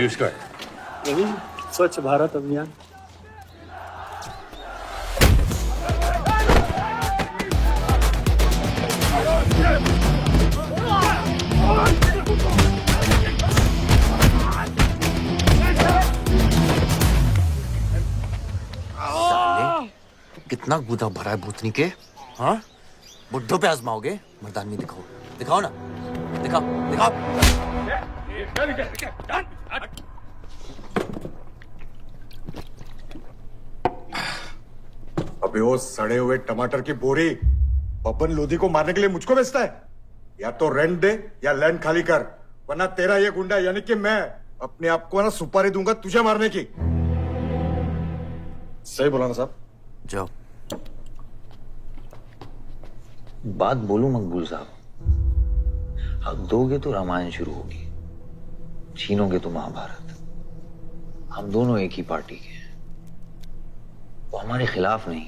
आयुष का है? यही स्वच्छ भारत अभियान। कितना गुदा भरा है भूतनी के। हाँ, बुड्ढों पे आजमाओगे? मर्दानी दिखाओ, दिखाओ ना, दिखाओ दिखाओ। अबे वो सड़े हुए टमाटर की बोरी बब्बन लोधी को मारने के लिए मुझको बेचता है? या तो रेंट दे या लैंड खाली कर, वरना तेरा ये गुंडा यानी कि मैं अपने आप को ना सुपारी दूंगा तुझे मारने की। सही बोला ना साहब? जाओ। बात बोलूं मकबूल साहब, हक दोगे तो रामायण शुरू होगी, छीनोगे तो महाभारत। हम दोनों एक ही पार्टी के हैं, वो हमारे खिलाफ नहीं,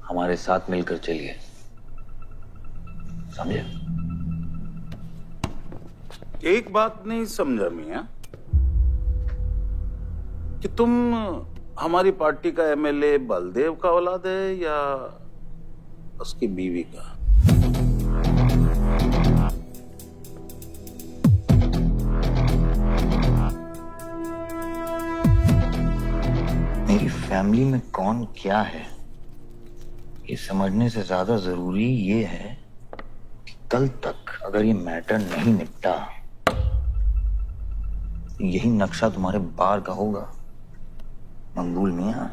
हमारे साथ मिलकर चलिए, समझे? एक बात नहीं समझा मियां, कि तुम हमारी पार्टी का एमएलए बलदेव का औलाद है या उसकी बीवी का? मेरी फैमिली में कौन क्या है ये समझने से ज्यादा जरूरी ये है कि कल तक अगर ये मैटर नहीं निपटा, यही नक्शा तुम्हारे बार का होगा मकबूल मियां,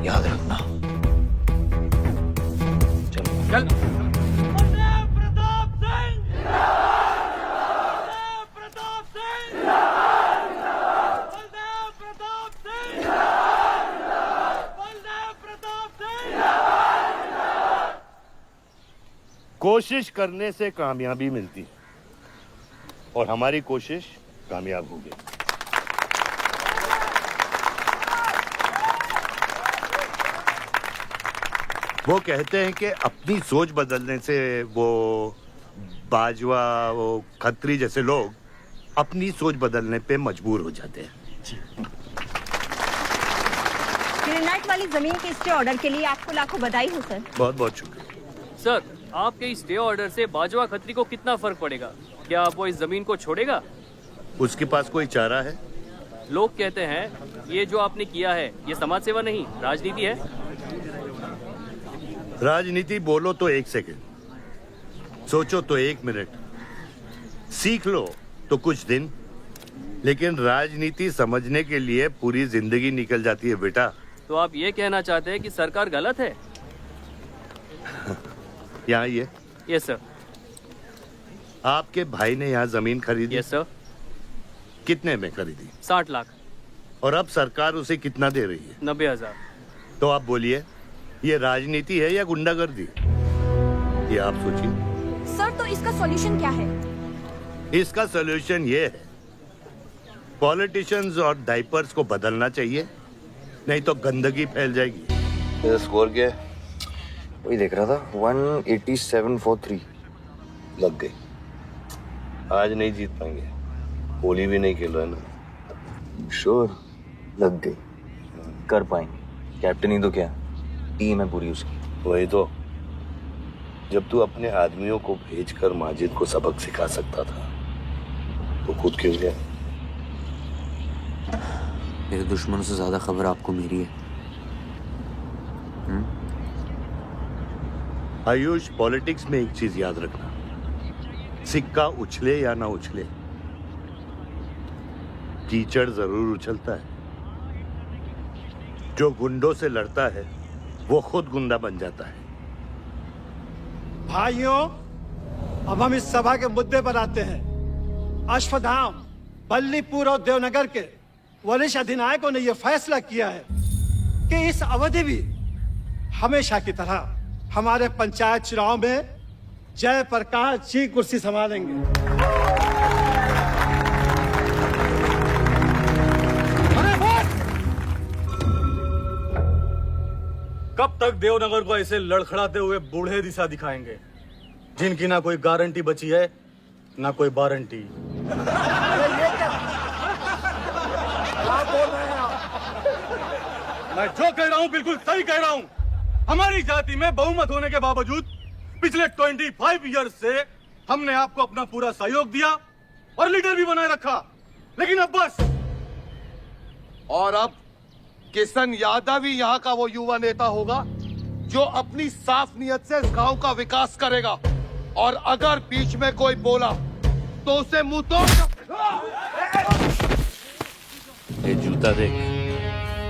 याद रखना। चलो चल। कोशिश करने से कामयाबी मिलती है और हमारी कोशिश कामयाब होगी। वो कहते हैं कि अपनी सोच बदलने से वो बाजवा, वो खत्री जैसे लोग अपनी सोच बदलने पे मजबूर हो जाते हैं। ग्रेनाइट वाली जमीन के स्टे ऑर्डर के लिए आपको लाखों बधाई हो सर। बहुत बहुत शुक्रिया सर। आपके इस स्टे ऑर्डर से बाजवा खत्री को कितना फर्क पड़ेगा? क्या वो इस जमीन को छोड़ेगा? उसके पास कोई चारा है? लोग कहते हैं ये जो आपने किया है ये समाज सेवा नहीं राजनीति है। राजनीति बोलो तो 1 सेकंड, सोचो तो 1 मिनट, सीख लो तो कुछ दिन, लेकिन राजनीति समझने के लिए पूरी जिंदगी निकल जाती है बेटा। तो आप ये कहना चाहते हैं कि सरकार गलत है? यहाँ ये यस सर। आपके भाई ने यहाँ जमीन खरीदी? Yes sir. कितने में खरीदी? 60 लाख। और अब सरकार उसे कितना दे रही है? 90,000। तो आप बोलिए, ये राजनीति है या गुंडागर्दी? ये आप सोचिए। सर तो इसका सॉल्यूशन क्या है? इसका सॉल्यूशन ये है, पॉलिटिशियंस और डाइपर्स को बदलना चाहिए, नहीं तो गंदगी फैल जाएगी। स्कोर क्या है? वही देख रहा था, 187 लग गई। आज नहीं जीत पाएंगे, होली भी नहीं खेल रहा है ना। श्योर लग गई, कर पाएंगे। कैप्टन ही तो क्या, टीम है पूरी उसकी। वही तो, जब तू अपने आदमियों को भेजकर माजिद को सबक सिखा सकता था तो खुद क्यों गया? मेरे दुश्मनों से ज्यादा खबर आपको मेरी है। आयुष, पॉलिटिक्स में एक चीज याद रखना, सिक्का उछले या ना उछले, कीचड़ जरूर उछलता है। जो गुंडों से लड़ता है वो खुद गुंडा बन जाता है। भाइयों, अब हम इस सभा के मुद्दे पर आते हैं। अश्वत्थाम, बल्लीपुर और देवनगर के वरिष्ठ अधिनायकों ने यह फैसला किया है कि इस अवधि भी हमेशा की तरह हमारे पंचायत चुनाव में जयप्रकाश जी कुर्सी संभालेंगे। कब तक देवनगर को ऐसे लड़खड़ाते हुए बूढ़े दिशा दिखाएंगे, जिनकी ना कोई गारंटी बची है ना कोई वारंटी? अरे ये क्या बोल रहे हैं आप? मैं जो कह रहा हूँ बिल्कुल सही कह रहा हूँ। हमारी जाति में बहुमत होने के बावजूद पिछले 25 ईयर्स से हमने आपको अपना पूरा सहयोग दिया और लीडर भी बनाए रखा, लेकिन अब बस। और अब किशन यादव ही यहाँ का वो युवा नेता होगा जो अपनी साफ नियत से इस गांव का विकास करेगा। और अगर बीच में कोई बोला तो उसे मुंह तोड़। ये जूता देख,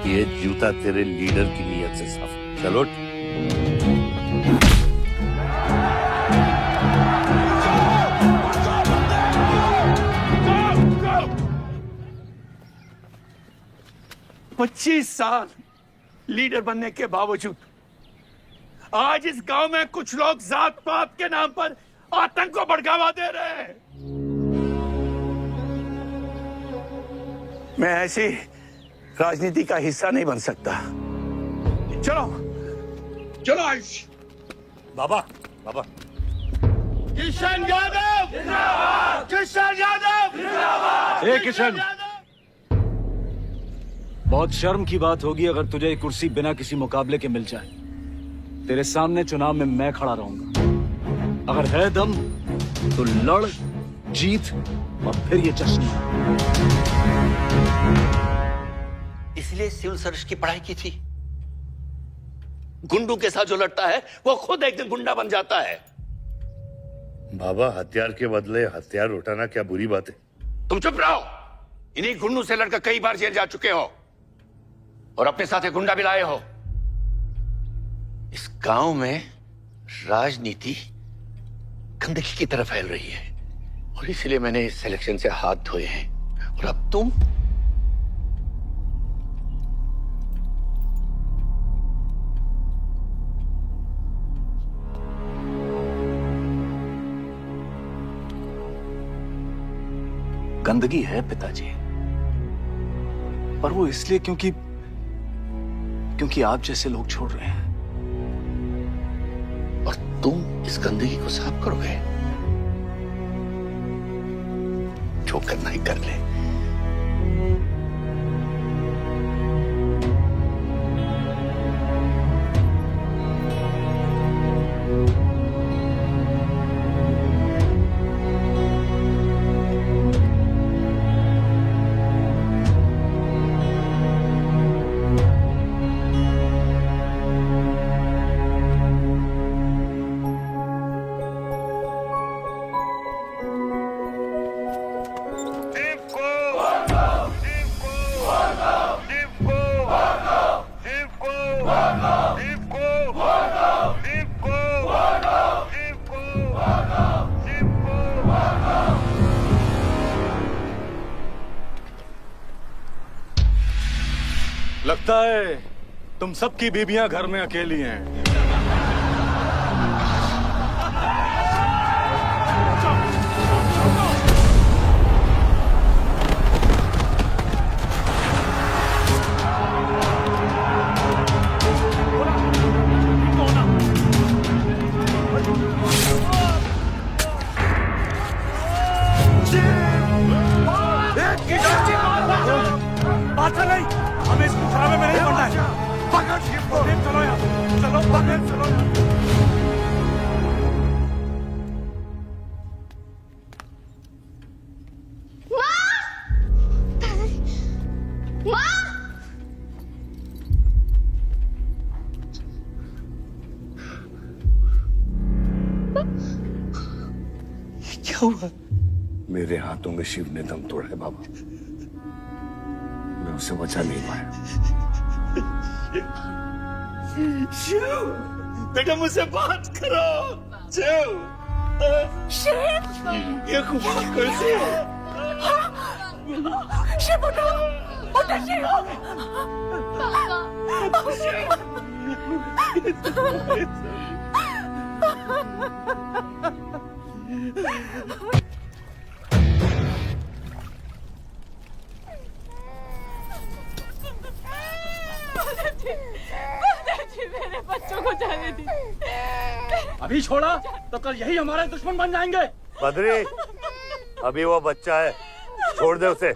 ये जूता तेरे लीडर की नीयत से साफ। चलो साल लीडर बनने के बावजूद आज इस गांव में कुछ लोग जात पात के नाम पर आतंक को बढ़ावा दे रहे हैं। मैं ऐसी राजनीति का हिस्सा नहीं बन सकता। चलो चलो आयुष। बाबा, बाबा। किशन यादव जिंदाबाद! किशन यादव जिंदाबाद! ए किशन, बहुत शर्म की बात होगी अगर तुझे ये कुर्सी बिना किसी मुकाबले के मिल जाए। तेरे सामने चुनाव में मैं खड़ा रहूंगा। अगर है दम तो लड़, जीत और फिर ये जश्न। इसलिए सिविल सर्विस की पढ़ाई की थी। गुंडों के साथ जो लड़ता है वो खुद एक दिन गुंडा बन जाता है। बाबा, हथियार के बदले हथियार उठाना क्या बुरी बात है? तुम चुप रहो। इन्हीं गुंडों से लड़कर कई बार जेल जा चुके हो और अपने साथ एक गुंडा भी लाए हो। इस गांव में राजनीति गंदगी की तरफ फैल रही है और इसलिए मैंने इस सिलेक्शन से हाथ धोए हैं। और अब तुम गंदगी है पिताजी, पर वो इसलिए क्योंकि आप जैसे लोग छोड़ रहे हैं। और तुम इस गंदगी को साफ करोगे। जो करना ही कर ले। लगता है तुम सबकी बीबियां घर में अकेली हैं। बात नहीं, हमें इस मुकाबले में नहीं पड़ना है। पकड़ चलो यार, चलो पकड़ चलो। क्या हुआ? मेरे हाथों में शिव ने दम तोड़ा है बाबा। मैं उसे बचा नहीं पाया। शिव, बेटा मुझसे बात करो। शिव, ये खुदा कैसे है? शिव उठो, उठो शिव। मेरे बच्चों को जाने दी। अभी छोड़ा तो कल यही हमारे दुश्मन बन जाएंगे। बद्री, अभी वो बच्चा है, छोड़ दे उसे।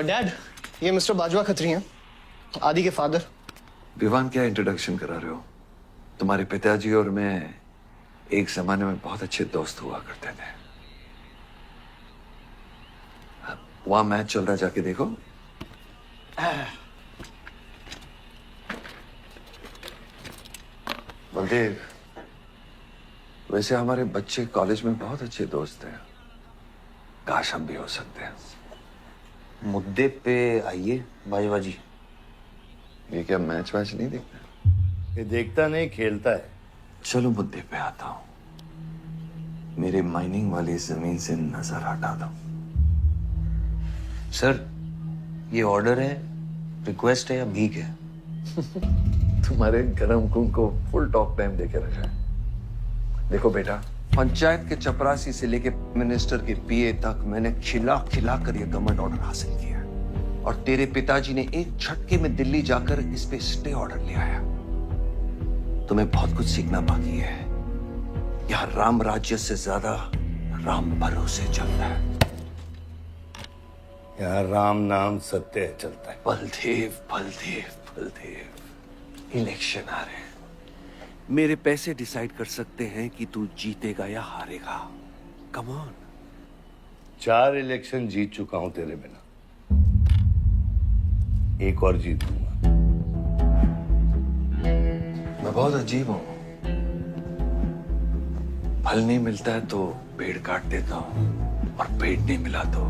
डैड, ये मिस्टर बाजवा खत्री हैं, आदि के फादर। विवान, क्या इंट्रोडक्शन करा रहे हो? तुम्हारे पिताजी और मैं एक जमाने में बहुत अच्छे दोस्त हुआ करते थे। वहां मैच चल रहा, जाके देखो। बलदेव, वैसे हमारे बच्चे कॉलेज में बहुत अच्छे दोस्त हैं। काश हम भी हो सकते हैं। मुद्दे पे आइए बाजवा जी। ये क्या मैच वैच नहीं देखता? ये देखता नहीं, खेलता है। चलो मुद्दे पे आता हूं। मेरे माइनिंग वाली जमीन से नजर हटा दो। सर, ये ऑर्डर है, रिक्वेस्ट है या भीख है? तुम्हारे गरम खून को फुल टॉक टाइम देके रखा है। देखो बेटा, पंचायत के चपरासी से लेके मिनिस्टर के पीए तक मैंने खिला खिला कर ये गवर्नमेंट ऑर्डर हासिल किया, और तेरे पिताजी ने एक झटके में दिल्ली जाकर इस पे स्टे ऑर्डर ले आया। तुम्हें बहुत कुछ सीखना बाकी है। यहाँ राम राज्य से ज्यादा राम भरोसे चलता है। यहाँ राम नाम सत्य चलता है। बलदेव बलदेव बलदेव, इलेक्शन आ रहे हैं। मेरे पैसे डिसाइड कर सकते हैं कि तू जीतेगा या हारेगा। Come on. 4 इलेक्शन जीत चुका हूं तेरे बिना, एक और जीतूंगा। मैं बहुत अजीब हूं। फल नहीं मिलता है तो पेड़ काट देता हूं, और पेड़ नहीं मिला तो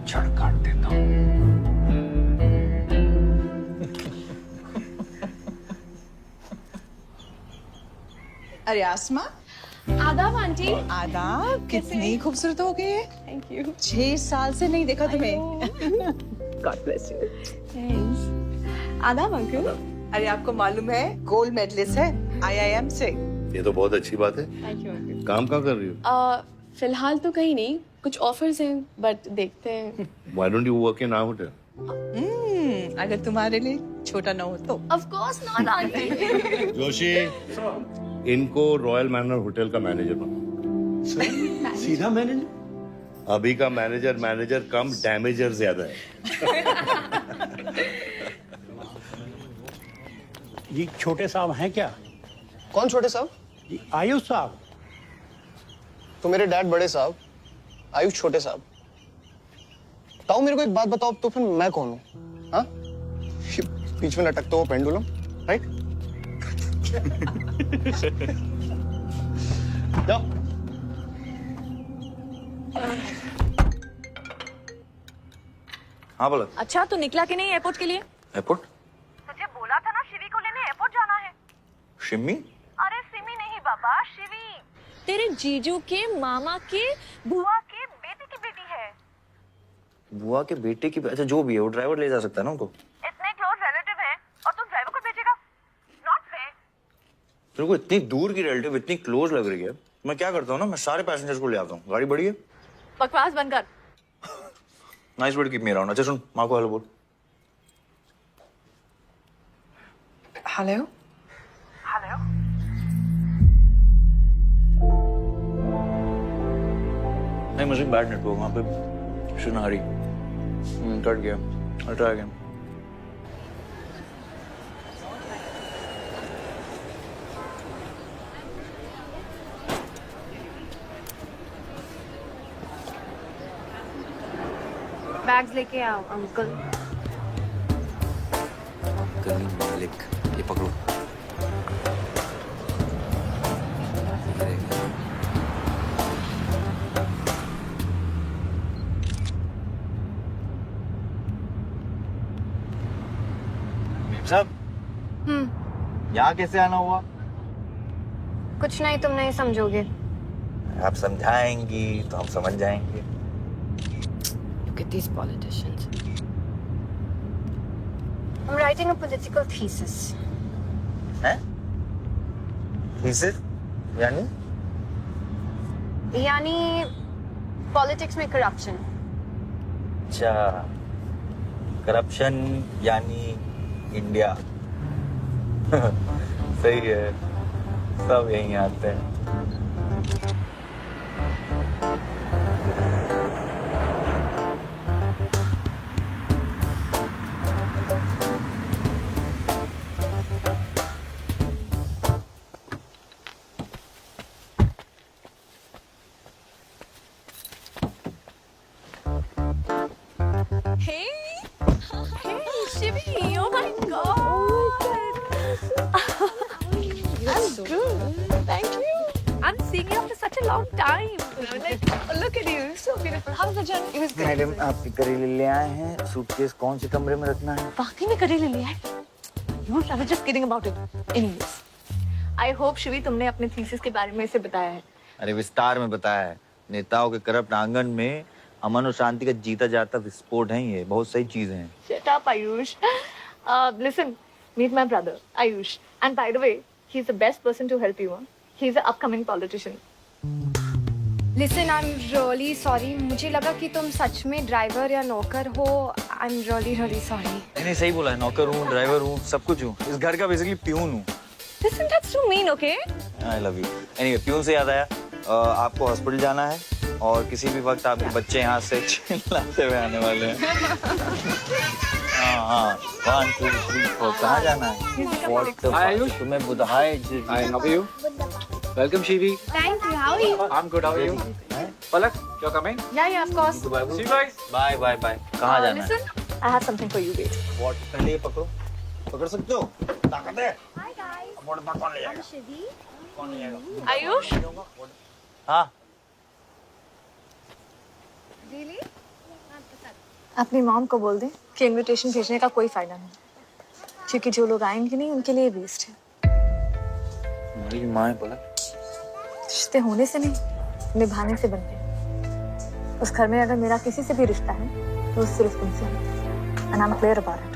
जड़ काट देता हूं। अरे आसमा, आदाब आंटी। आदाब, कितनी खूबसूरत हो गई है। Thank you. 6 साल से नहीं देखा तुम्हें। God bless you. थैंक्स। आदाब अंकल। अरे आपको मालूम है, गोल्ड मेडलिस्ट है IIM से। ये तो बहुत अच्छी बात है। Thank you uncle. काम क्या कर रही हो? फिलहाल तो कहीं नहीं, कुछ ऑफर्स हैं, बट देखते हैं। Why don't you work in our hotel? अगर तुम्हारे लिए छोटा ना हो तो। Of course not aunty. Joshi, इनको रॉयल मैनर होटल का मैनेजर बना। सीधा मैनेजर? अभी का मैनेजर कम, डैमेजर ज्यादा है। जी छोटे साहब हैं क्या? कौन छोटे साहब? जी आयुष साहब। तो मेरे डैड बड़े साहब, आयुष छोटे साहब। ताऊ, मेरे को एक बात बताओ, तो फिर मैं कौन हूँ? हाँ, बीच में लटकता हुआ पेंडुलम, राइट? जाओ। हाँ बोला। अच्छा, तो निकला कि नहीं एयरपोर्ट के लिए? एयरपोर्ट? तुझे बोला था ना शिवी को लेने एयरपोर्ट जाना है। शिम्मी? अरे सिमी नहीं बाबा, शिवी। तेरे जीजू के मामा के बुआ के बेटे की बेटी है। बुआ के बेटे की? अच्छा, जो भी है वो ड्राइवर ले जा सकता है ना उनको। इतने क्लोज रिलेटिव हैं और तुम ड्राइवर को भेजेगा? Not fair. तेरे को इतनी दूर की रिलेटिव इतनी क्लोज लग रही है। मैं क्या करता हूँ ना, मैं सारे पैसेंजर्स को ले आता हूँ। गाड़ी बड़ी है। बकवास बंद कर। Nice word, keep me around. अच्छा सुन, माँ को हेलो बोल। हेलो। हेलो। नहीं, मुझे बैड नेटवर्क वहाँ पे। सुनारी कट गया। I'll try again. बैग्स लेके आओ अंकल। गली मालिक। ये पकड़ो। साहब, यहाँ कैसे आना हुआ? कुछ नहीं, तुम नहीं समझोगे। आप समझाएंगी तो हम समझ जाएंगे। Look at these politicians. I'm writing a political thesis. हैं? थीसिस? यानी? यानी पॉलिटिक्स में करप्शन। अच्छा, करप्शन यानी इंडिया। सही है, सब यहीं आते हैं। Hey, Shivi! Oh my God! I'm so good. Thank you. I'm seeing you after such a long time. Like, look at you, so beautiful. How was the journey? It was good. Madam, आप करेले ले आए हैं। Suitcase कौन से कमरे में रखना है? वाकई में करेले ले आए? You I was just kidding about it. Anyways, I hope Shivi तुमने अपने थीसिस के बारे में इसे बताया है। अरे विस्तार में बताया है। नेताओं के करप्ट आंगन में अमन और शांति का जीता जाता विस्फोट है। ये बहुत सही चीजें हैं। Shut up, Ayush. Listen, meet my brother, Ayush. And by the way, he's the best person to help you. Huh? He's an upcoming politician. Listen, I'm really sorry. मुझे लगा कि तुम सच में ड्राइवर या नौकर हो. I'm really sorry. नहीं, सही बोला है। नौकर हूँ, ड्राइवर हूँ, सब कुछ हूँ। इस घर का बेसिकली प्यून हूँ। Listen, that's too mean, okay? I love you. Anyway, peon से याद आया, आपको हॉस्पिटल जाना है और किसी भी वक्त आपके बच्चे यहाँ से चिल्लाते हुए आने वाले हैं। हाँ, 1, 2, 3, 4 कहाँ जाना है? तुम्हें बुधाए। I love you. Welcome, Shivi. Thank you. How are you? I'm good. How are you? Palak, you're coming? Yeah, of course. See you guys. Bye. कहाँ जाना है? Listen, I have something for you, wait. What? पहले ये पकड़ो। पकड़ सकते हो? ताकत है? Hi guys. अब मोड़ कौन ले जाएगा? I'm Shivi. कौन ले जाएगा? Ayush? हाँ। Really? अपनी मॉम को बोल दे कि इनविटेशन भेजने का कोई फायदा नहीं, क्योंकि जो लोग आएंगे नहीं उनके लिए वेस्ट है। मेरी माँ है पलक। रिश्ते होने से नहीं, निभाने से बनते हैं। उस घर में अगर मेरा किसी से भी रिश्ता है तो सिर्फ तुमसे है। And I'm clear about it.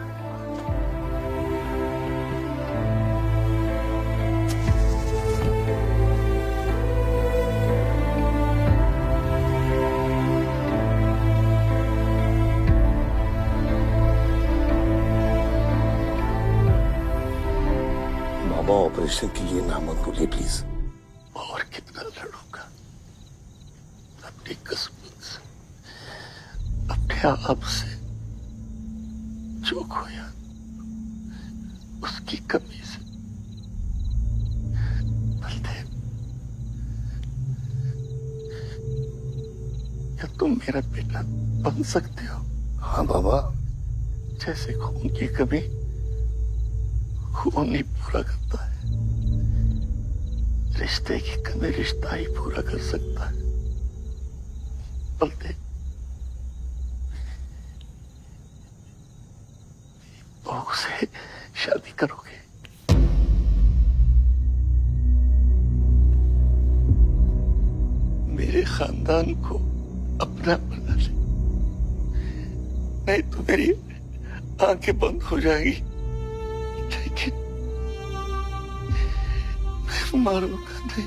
Baba, operation के लिए ना मत बोलिए प्लीज। और कितना लड़ूंगा अपनी किस्मत से, अपने आप से। जो खोया उसकी कमी से। बलदेव, क्या तुम मेरा बेटा बन सकते हो? हाँ बाबा, जैसे खून की कमी खून नहीं पूरा करता है, रिश्ते की कमी रिश्ता ही पूरा कर सकता है। बलदेव, बहू से शादी करोगे? मेरे खानदान को अपना बना ले, नहीं तो मेरी आंखें बंद हो जाएगी। लेकिन मैं मारूंगा नहीं।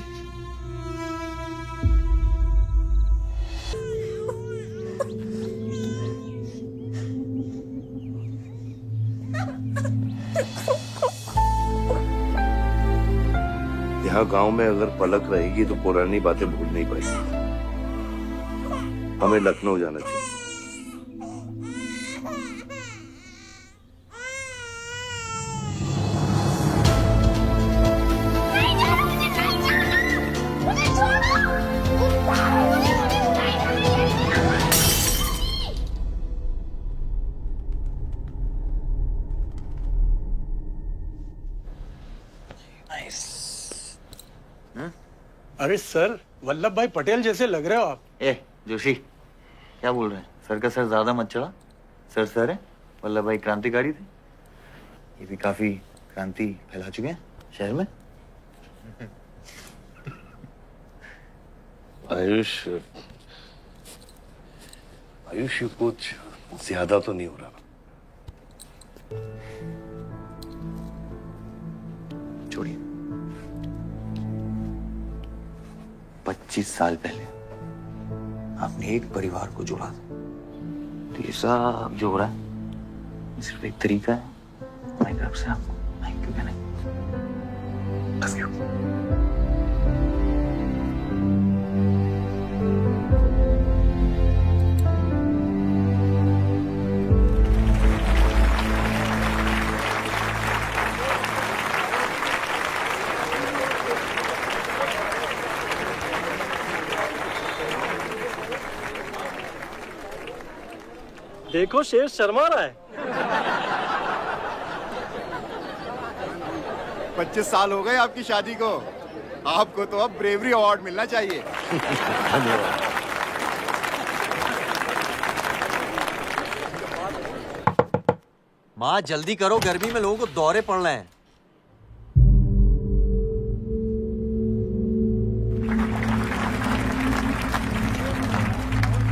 यहाँ गांव में अगर पलक रहेगी तो पुरानी बातें भूल नहीं पाएगी। हमें लखनऊ जाना चाहिए। अरे सर, वल्लभ भाई पटेल जैसे लग रहे हो आप। ए जोशी, क्या बोल रहे हैं? सर का सर ज्यादा मत चढ़ा। सर सर है, वल्लभ भाई क्रांतिकारी थे। ये भी काफी क्रांति फैला चुके हैं शहर में। आयुष, आयुष कुछ ज्यादा तो नहीं हो रहा? छोड़िए। 25 साल पहले आपने एक परिवार को जोड़ा था, तो ये सब जो हो रहा है सिर्फ एक तरीका है हमारी तरफ से आपको थैंक यू कहने। देखो शेर शर्मा रहा है। 25 साल हो गए आपकी शादी को। आपको तो अब ब्रेवरी अवार्ड मिलना चाहिए। माँ जल्दी करो, गर्मी में लोगों को दौरे पड़ रहे हैं।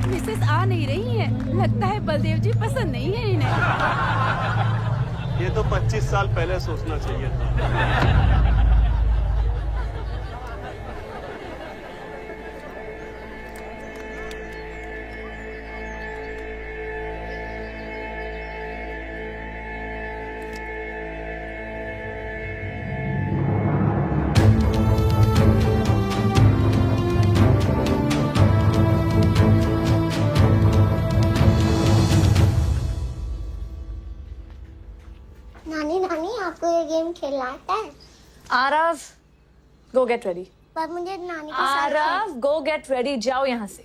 मिसेस आ नहीं रही है, लगता है बलदेव जी पसंद नहीं है इन्हें। ये तो 25 साल पहले सोचना चाहिए था। नानी नानी आपको ये गेम खेलना आता है? आरव, गो गेट रेडी। पर मुझे नानी के साथ आरव, गो गेट रेडी, जाओ यहाँ से।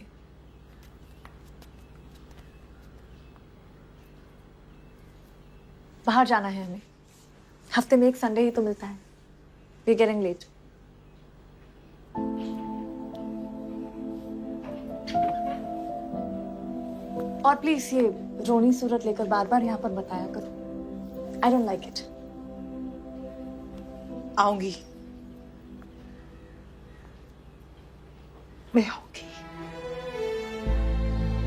बाहर जाना है हमें। हफ्ते में एक संडे ही तो मिलता है। We getting late. और प्लीज ये रोनी सूरत लेकर बार बार यहाँ पर बताया करो। I don't like it. आऊंगी, मैं आऊंगी,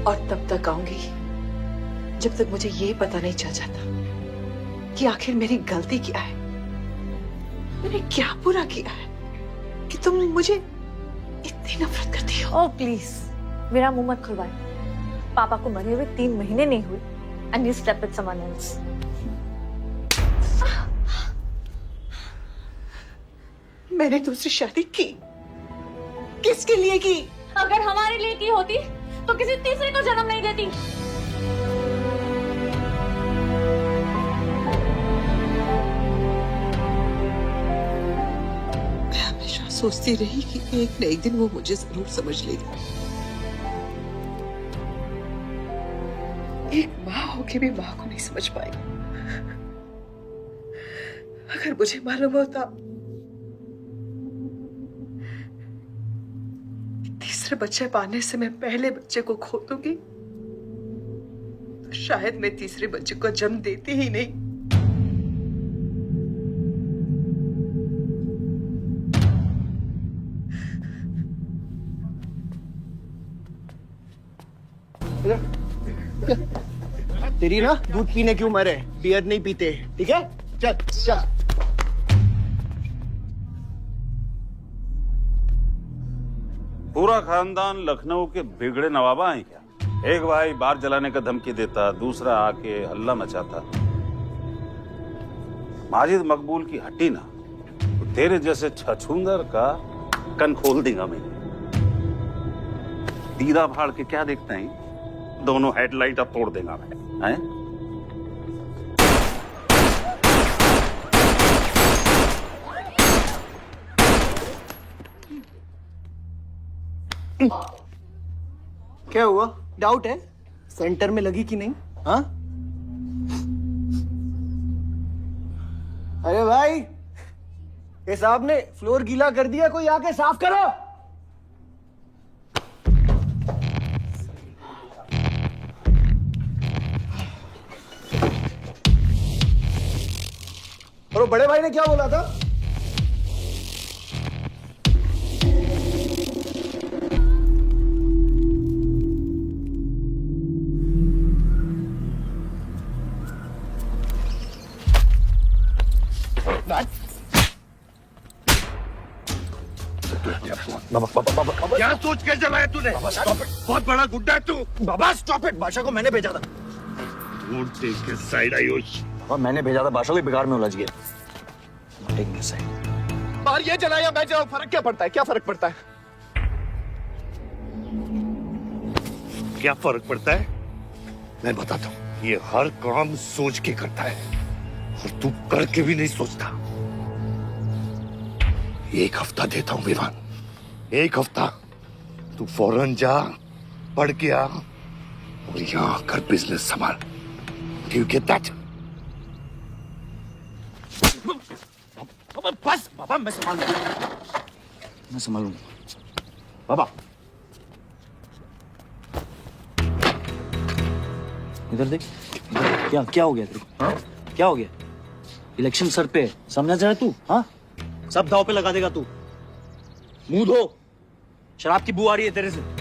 और तब तक आऊंगी जब तक मुझे ये पता नहीं चल जाता कि आखिर मेरी गलती क्या है। मैंने क्या बुरा किया है कि तुम मुझे इतनी नफरत करती हो? ओह प्लीज, मेरा मुंह मत खुलवाए। पापा को मरे हुए 3 महीने नहीं हुए and you slept with someone else. मैंने दूसरी शादी की, किसके लिए की? अगर हमारे लिए की होती तो किसी तीसरे को जन्म नहीं देती। मैं हमेशा सोचती रही कि एक न एक दिन वो मुझे जरूर समझ लेगी। एक माँ होके भी माँ को नहीं समझ पाई। अगर मुझे मालूम होता तीसरे बच्चे पाने से मैं पहले बच्चे को खो दूंगी, तो शायद मैं तीसरे बच्चे को जन्म देती ही नहीं। तेरी ना दूध पीने की उम्र है, बियर नहीं पीते, ठीक है? चल चल। पूरा खानदान लखनऊ के बिगड़े नवाबा हैं क्या? एक भाई बार जलाने का धमकी देता, दूसरा आके हल्ला मचाता। माजिद मकबूल की हट्टी ना तो तेरे जैसे छछूंदर का कन खोल देगा मैं। दीदा फाड़ के क्या देखते हैं, दोनों हेडलाइट अब तोड़ देगा मैं। हैं? क्या हुआ? डाउट है सेंटर में लगी कि नहीं? हाँ? अरे भाई, ये साहब ने फ्लोर गीला कर दिया, कोई आके साफ करो। वो बड़े भाई ने क्या बोला था? बाबा क्या सोच के चलाया तूने? बहुत बड़ा गुड्डा है तू। बाबा स्टॉप इट, बादशाह को मैंने भेजा था। Don't take his side Ayush. बाबा मैंने भेजा था, बादशाह को बेकार में उलझ गया। Take his side. बाहर ये चला या मैं चलाऊं, फर्क क्या पड़ता है? क्या फर्क पड़ता है? क्या फर्क पड़ता है? मैं बताता हूँ। ये हर काम सोच के करता है और तू करके भी नहीं सोचता। एक हफ्ता देता हूँ विवान, एक हफ्ता। तू फौरन जा, पढ़ के आ और यहाँ आकर बिजनेस संभाल। Do you get that? बस बाबा, मैं संभाल लूंगा, मैं संभाल लूंगा। बाबा इधर देख, क्या क्या हो गया तेरे को? हाँ? क्या हो गया? इलेक्शन सर पे, समझा जा रहा तू? हाँ, सब दाव पे लगा देगा तू। मुंह धो, शराब की बू आ रही है तेरे से।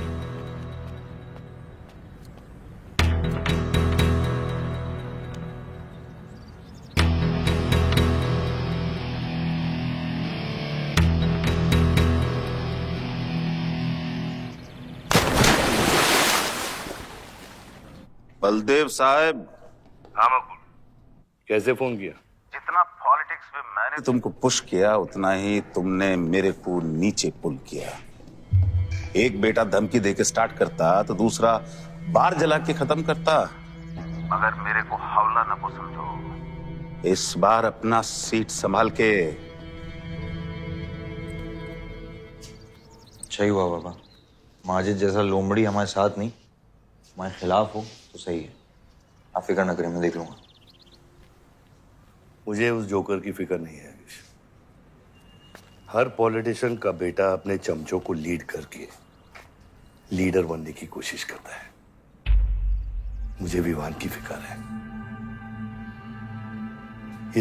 बलदेव साहब। हाँ मकबूल, कैसे फोन किया? जितना पॉलिटिक्स में मैंने तुमको पुश किया, उतना ही तुमने मेरे को नीचे पुल किया। एक बेटा धमकी देके स्टार्ट करता तो दूसरा बार जला के खत्म करता। मगर मेरे को हौला न पसंद हो। इस बार अपना सीट संभाल के। अच्छा ही हुआ बाबा, माजिद जैसा लोमड़ी हमारे साथ नहीं, हमारे खिलाफ हो तो सही है। आप फिक्र न करें, मैं देख लूंगा। मुझे उस जोकर की फिक्र नहीं है। हर पॉलिटिशियन का बेटा अपने चमचों को लीड करके लीडर बनने की कोशिश करता है। मुझे विवान की फिक्र है।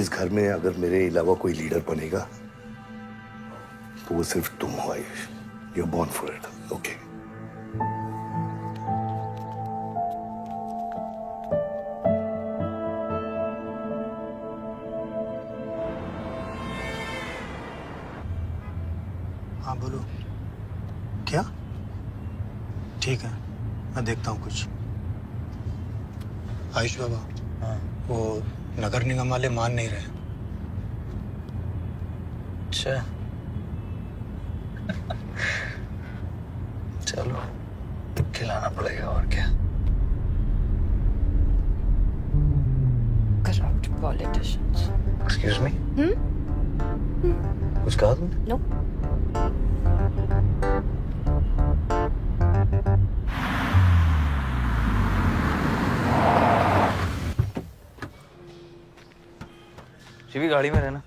इस घर में अगर मेरे अलावा कोई लीडर बनेगा तो वो सिर्फ तुम हो Ayush. You are born for it, okay? हाँ बोलो। क्या? ठीक है, मैं देखता हूँ कुछ। आयुष बाबा, हाँ, वो नगर निगम वाले मान नहीं रहे। अच्छा चलो, खिलाना पड़ेगा और क्या। Corrupt politicians. एक्सक्यूज मी, कुछ कहा तुमने? No. शिवी गाड़ी में रहना।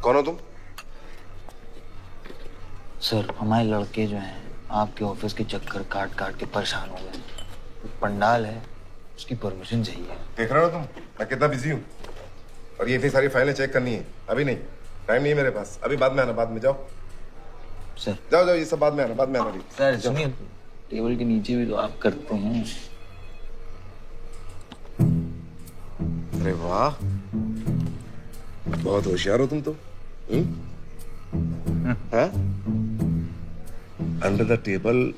कौन हो तुम? सर, हमारे लड़के जो हैं आपके ऑफिस के चक्कर काट काट के परेशान हो गए। एक पंडाल है, उसकी परमिशन चाहिए। देख रहे हो तुम मैं कितना बिजी हूँ, और ये इतनी सारी फाइलें चेक करनी है। अभी नहीं, टाइम नहीं है मेरे पास। अभी बाद में आना, बाद में। जाओ सर, जाओ जाओ, ये सब बाद में आना, बाद में आना। सर सुनिए, टेबल के नीचे भी तो आप करते हैं। अरे वाह, बहुत होशियार हो तुम तो। अंडर द टेबल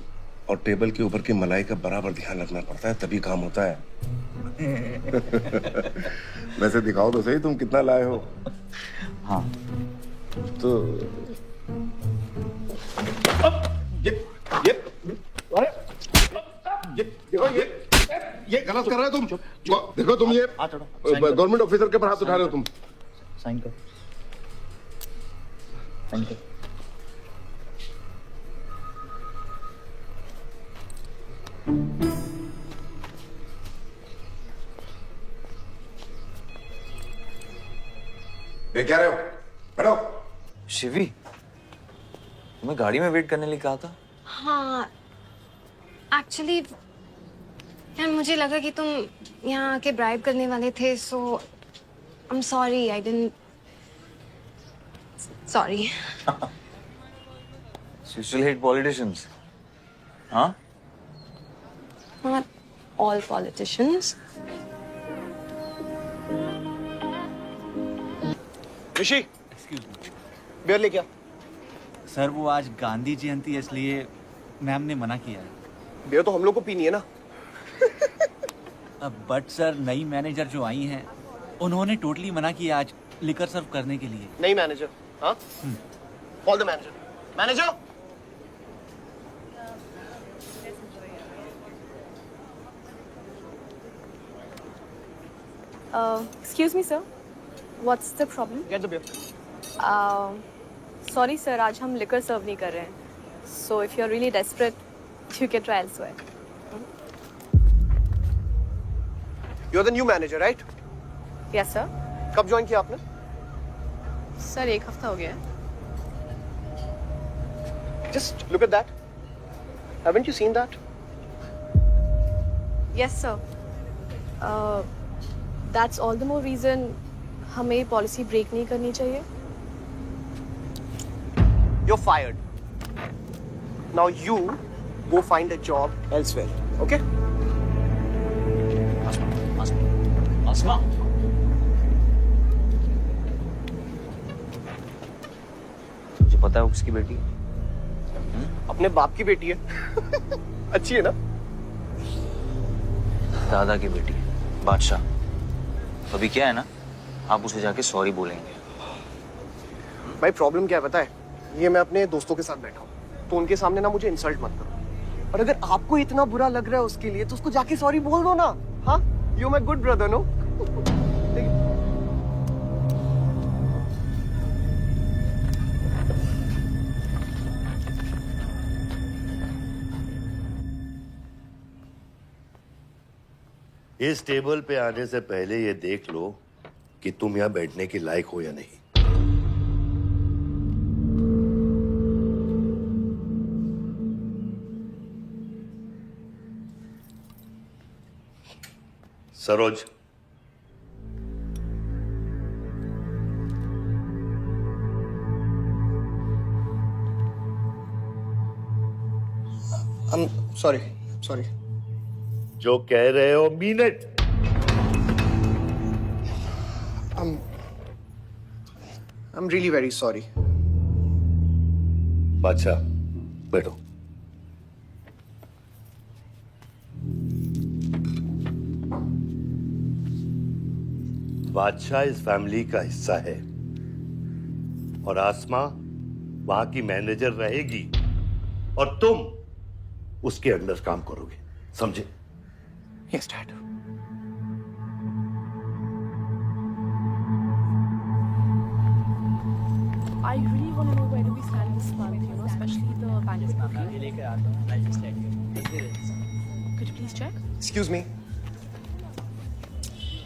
और टेबल के ऊपर की मलाई का बराबर ध्यान रखना पड़ता है, तभी काम होता है। वैसे दिखाओ तो सही तुम कितना लाए हो। हाँ तो ये गलत कर रहे हो तुम। देखो तुम ये गवर्नमेंट ऑफिसर के ऊपर हाथ उठा रहे हो तुम। साइन कर, साइन कर। ये क्या रहे हो? बैठो। शिवी, तुम्हें गाड़ी में वेट करने लिए कहा था। हाँ एक्चुअली यार मुझे लगा कि तुम यहाँ आके ब्राइब करने वाले थे, so I am sorry, I didn't sorry. You still hate politicians? Huh? Not all politicians. Rishi, excuse me beer ले क्या? सर, वो आज गांधी जयंती है इसलिए मैम ने मना किया है। बियर तो हम लोग को पीनी है ना। बट सर, नई मैनेजर जो आई हैं उन्होंने टोटली मना किया आज लिकर सर्व करने के लिए। नहीं मैनेजर, हाँ? Call the manager. Manager, excuse me sir, what's the problem? Get the beer. Sorry sir, आज हम लिकर सर्व नहीं कर रहे हैं, so if you are really desperate you can try elsewhere. You are the new manager, right? Yes sir. कब join किया आपने? Sir 1 हफ्ता हो गया है। Just look at that. Haven't you seen that? Yes sir, that's all the more reason हमें policy break नहीं करनी चाहिए। You're fired. Now you go find a job elsewhere. Okay? आसमा, तुझे पता है वो किसकी बेटी है? अपने बाप की बेटी है। अच्छी है ना? दादा की बेटी है, बादशाह। तो अभी क्या है ना, आप उसे जाके सॉरी बोलेंगे। भाई प्रॉब्लम क्या है पता है? ये मैं अपने दोस्तों के साथ बैठा हूँ, तो उनके सामने ना मुझे इंसल्ट मत करो। और अगर आपको इतना बुरा लग रहा है उसके लिए, तो उसको जाके सॉरी बोल दो ना। हाँ, you my good brother, no? इस टेबल पे आने से पहले ये देख लो कि तुम यहां बैठने के लायक हो या नहीं। सरोज, सॉरी। जो कह रहे हो mean it. I'm really very sorry. बादशाह, बैठो। बादशाह इस फैमिली का हिस्सा है और आसमा वहां की मैनेजर रहेगी और तुम उसके अंडर काम करोगे, समझे? Yes, Dad. I really want to know where do we stand this month, you know, especially the pandemic booking. Could you please check? Excuse me.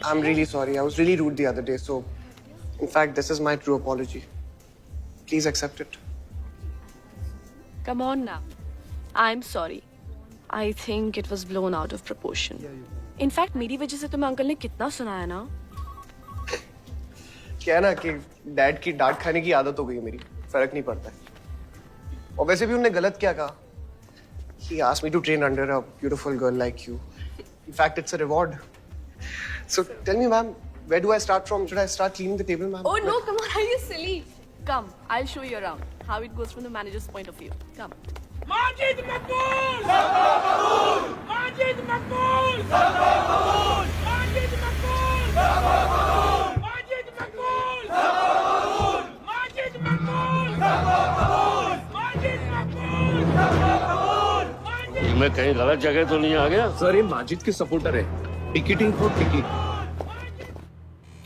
I'm really sorry. I was really rude the other day, so in fact, this is my true apology. Please accept it. Come on now. I'm sorry. I think it was blown out of proportion. In fact, मेरी वजह से तुम्हें uncle ने कितना सुनाया ना। क्या है ना कि डैड की डांट खाने की आदत हो गई है मेरी, फर्क नहीं पड़ता है। और वैसे भी उन्होंने गलत क्या कहा? He asked me to train under a beautiful girl like you. In fact, it's a reward. So tell me, ma'am, where do I start from? Should I start cleaning the table, ma'am? Oh no, come on, are you silly? Come, I'll show you around how it goes from the manager's point of view. Come. Majid मकबूल! ज़िंदाबाद! माजिद मकबूल! ज़िंदाबाद! माजिद मकबूल! ज़िंदाबाद! माजिद मकबूल! ज़िंदाबाद! माजिद मकबूल! ज़िंदाबाद! माजिद मकबूल! ज़िंदाबाद! मैं कहीं गलत जगह तो नहीं आ गया? Sir, ये माजिद के supporter है। Ticketing for ticket.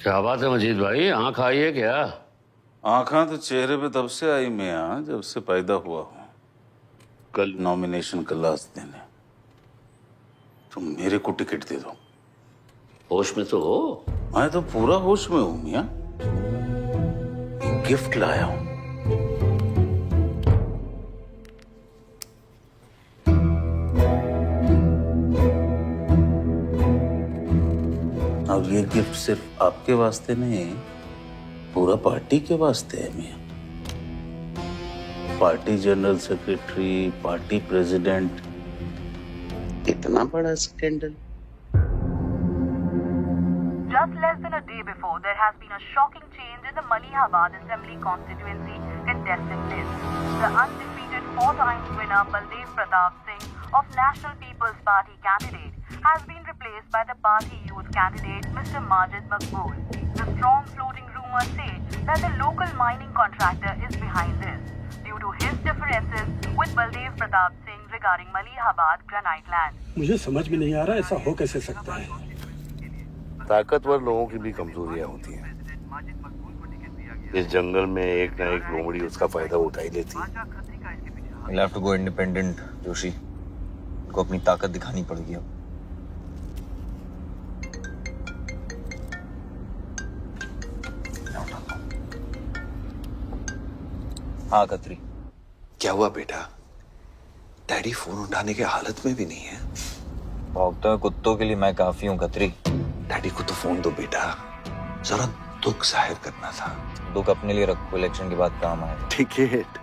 क्या बात है मजीद भाई, आंख आई है क्या? आंखें तो चेहरे पे तब से आई मियां जब से पैदा हुआ हूं। कल नॉमिनेशन का लास्ट दिन है, तुम मेरे को टिकट दे दो। होश में तो हो? मैं तो पूरा होश में हूं मियां। गिफ्ट लाया हूं। गिफ्ट सिर्फ आपके वास्ते नहीं, पूरा पार्टी के वास्ते है मियां। Party general secretary, party president, इतना बड़ा scandal. Just less than a day before, there has been a shocking change in the Malihabad Assembly constituency contestant list. The undefeated 4 times winner Baldev Pratap Singh of National People's Party candidate has been replaced by the party youth candidate Mr. Majid Maqbool. The strong floating rumors say that the local mining contractor is behind this due to his differences with Baldev Pratap Singh regarding Malihabad granite land. मुझे समझ में नहीं आ रहा ऐसा हो कैसे सकता है। ताकतवर लोगों की भी कमजोरियां होती हैं। इस जंगल में एक ना एक लोमड़ी उसका फायदा उठा ही लेती है। You'll have to go independent, Joshi. को अपनी ताकत दिखानी पड़ेगी अब। हाँ खत्री। क्या हुआ बेटा? डैडी फोन उठाने के हालत में भी नहीं है। भौंकते हुए कुत्तों के लिए मैं काफी हूँ खत्री। डैडी को तो फोन दो बेटा, जरा दुख जाहिर करना था। दुख अपने लिए रखो, इलेक्शन के बाद काम आएगा। टिकट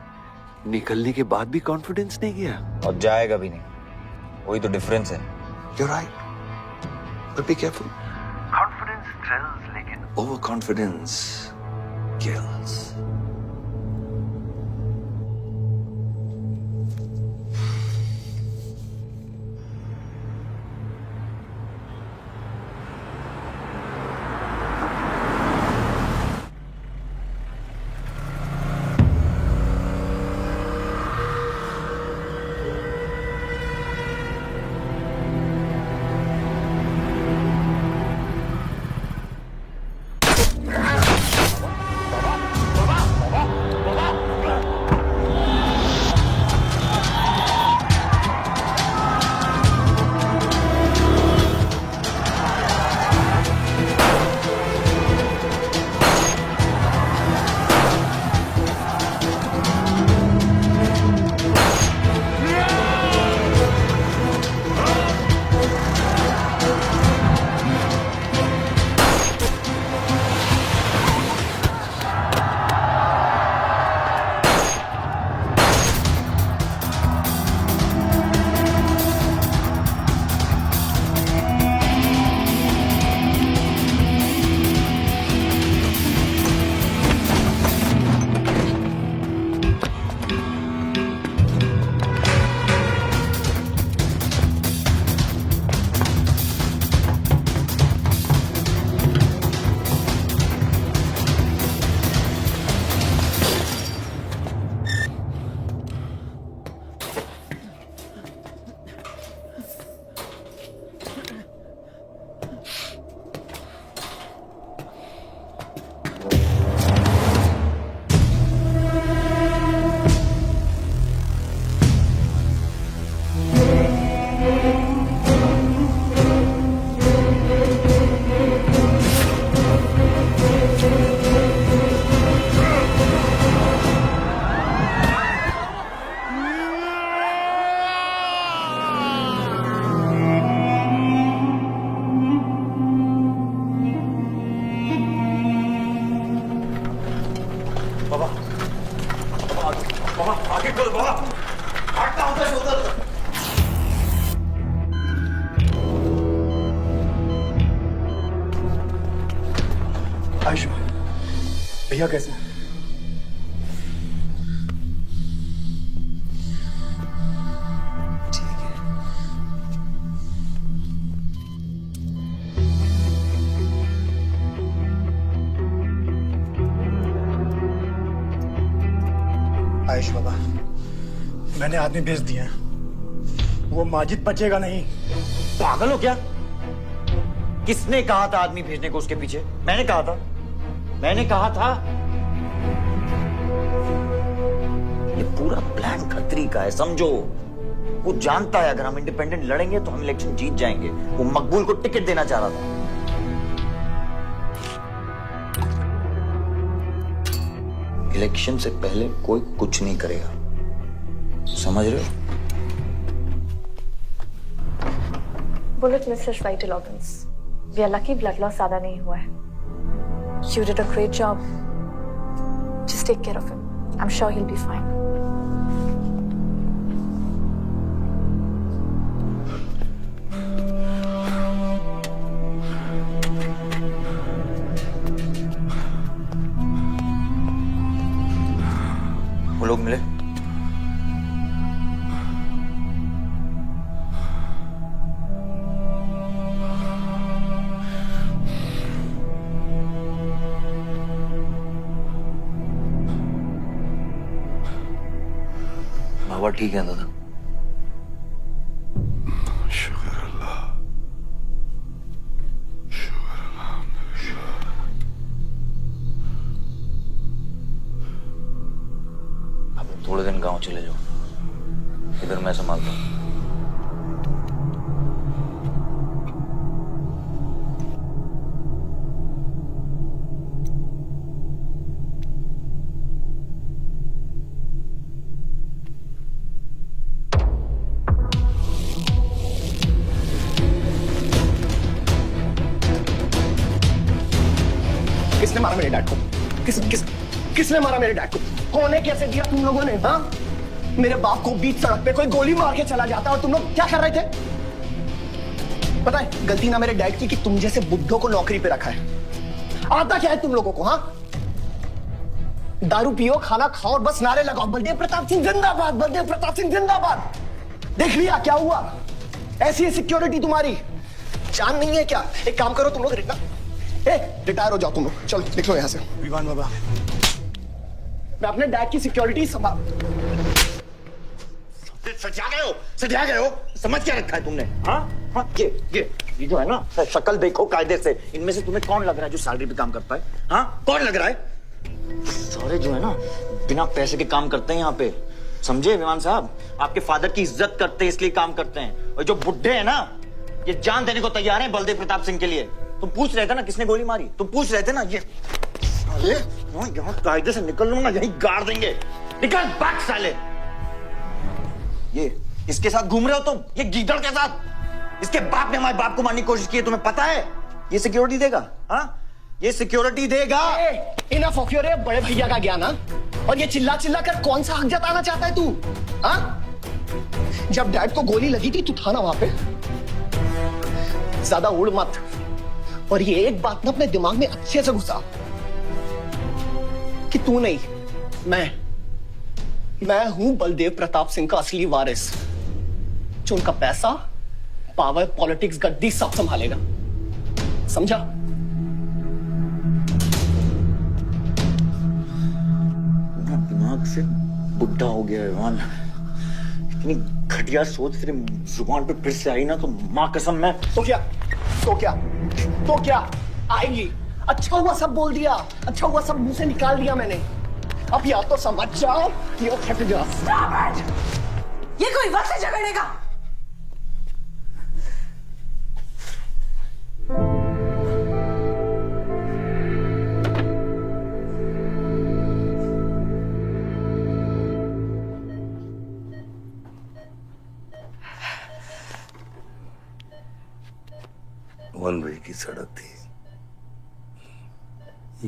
निकलने के बाद भी कॉन्फिडेंस नहीं गया और जाएगा भी नहीं, वही तो डिफरेंस है। You're right, but be careful. Confidence thrills, लेकिन overconfidence kills. भैया कैसे? आयुष बाबा, मैंने आदमी भेज दिए हैं। वो माजिद बचेगा नहीं। पागल हो क्या? किसने कहा था आदमी भेजने को उसके पीछे? मैंने कहा था। ये पूरा प्लान खत्री का है, समझो। वो जानता है अगर हम इंडिपेंडेंट लड़ेंगे तो हम इलेक्शन जीत जाएंगे। वो मकबूल को टिकट देना चाह रहा था। इलेक्शन से पहले कोई कुछ नहीं करेगा, समझ रहे हो? Bullet misses vital organs. We are lucky blood loss ज्यादा नहीं हुआ है। You did a great job. Just take care of him. I am sure he will be fine. वो लोग मिले? बाबा ठीक है दादा? शुक्र अल्लाह, शुक्र अल्लाह। अब थोड़े दिन गांव चले जाओ, इधर मैं संभालता हूँ। किसने मारा मेरे डैड को? किसने मारा मेरे डैड को? होने कैसे दिया तुम लोगों ने? हाँ, मेरे बाप को बीच सड़क पे कोई गोली मार के चला जाता और तुम लोग क्या कर रहे थे? पता है गलती ना मेरे डैड की कि तुम जैसे बुड्ढों को नौकरी पे रखा है। आता क्या है तुम लोगों को? हाँ, दारू पियो, खाना खाओ और बस नारे लगाओ, बलदेव प्रताप सिंह जिंदाबाद, बलदेव प्रताप सिंह जिंदाबाद। देख लिया क्या हुआ? ऐसी है सिक्योरिटी तुम्हारी। जान नहीं है क्या? एक काम करो तुम लोग, रिटायर हो जाओ तुम लोग, चलो निकलो यहाँ से। विवान बाबा, मैं अपने डैड की सिक्योरिटी संभाल। सजा गए हो, समझ क्या रखा है तुमने? हाँ हाँ, ये जो है ना, शक्ल देखो कायदे से। इनमें से तुम्हें कौन लग रहा है जो सैलरी पे काम करता है? हाँ, कौन लग रहा है? सारे जो है ना बिना पैसे के काम करते हैं यहाँ पे, समझे विमान साहब? आपके फादर की इज्जत करते हैं इसलिए काम करते हैं। और जो बुड्ढे हैं ना, ये जान देने को तैयार हैं बलदेव प्रताप सिंह के लिए। तुम पूछ रहे थे ना किसने गोली मारी? तुम पूछ रहे थे ना? ये साले यहाँ कायदे से निकल लूंगा, यहीं गाड़ देंगे। निकल बैक साले। ये इसके साथ घूम रहे हो तुम, ये गीदड़ के साथ। इसके बाप ने हमारे बाप को मारने की कोशिश की है, तुम्हें पता है? ये सिक्योरिटी देगा? हाँ, ये सिक्योरिटी देगा। इनफ ऑफ योर बड़े भैया का ज्ञान। और ये चिल्ला चिल्ला कर कौन सा हक जताना चाहता है तू? हाँ, जब डैड को गोली लगी थी तू था ना वहां पे? ज्यादा उड़ मत। और ये एक बात ना अपने दिमाग में अच्छे से घुसा कि तू नहीं, मैं हूं बलदेव प्रताप सिंह का असली वारिस, जो उनका पैसा, पावर, पॉलिटिक्स, गद्दी सब संभालेगा। समझा? दिमाग से बुढ़ा हो गया है। इतनी घटिया सोच तेरे जुबान पे फिर से आई ना तो मां कसम मैं तो क्या आएगी? अच्छा हुआ सब बोल दिया, अच्छा हुआ सब मुंह से निकाल दिया मैंने। अब या तो समझ जाओ या फट जाओ। ये कोई वक्त है झगड़ने का? वन वे की सड़क थी,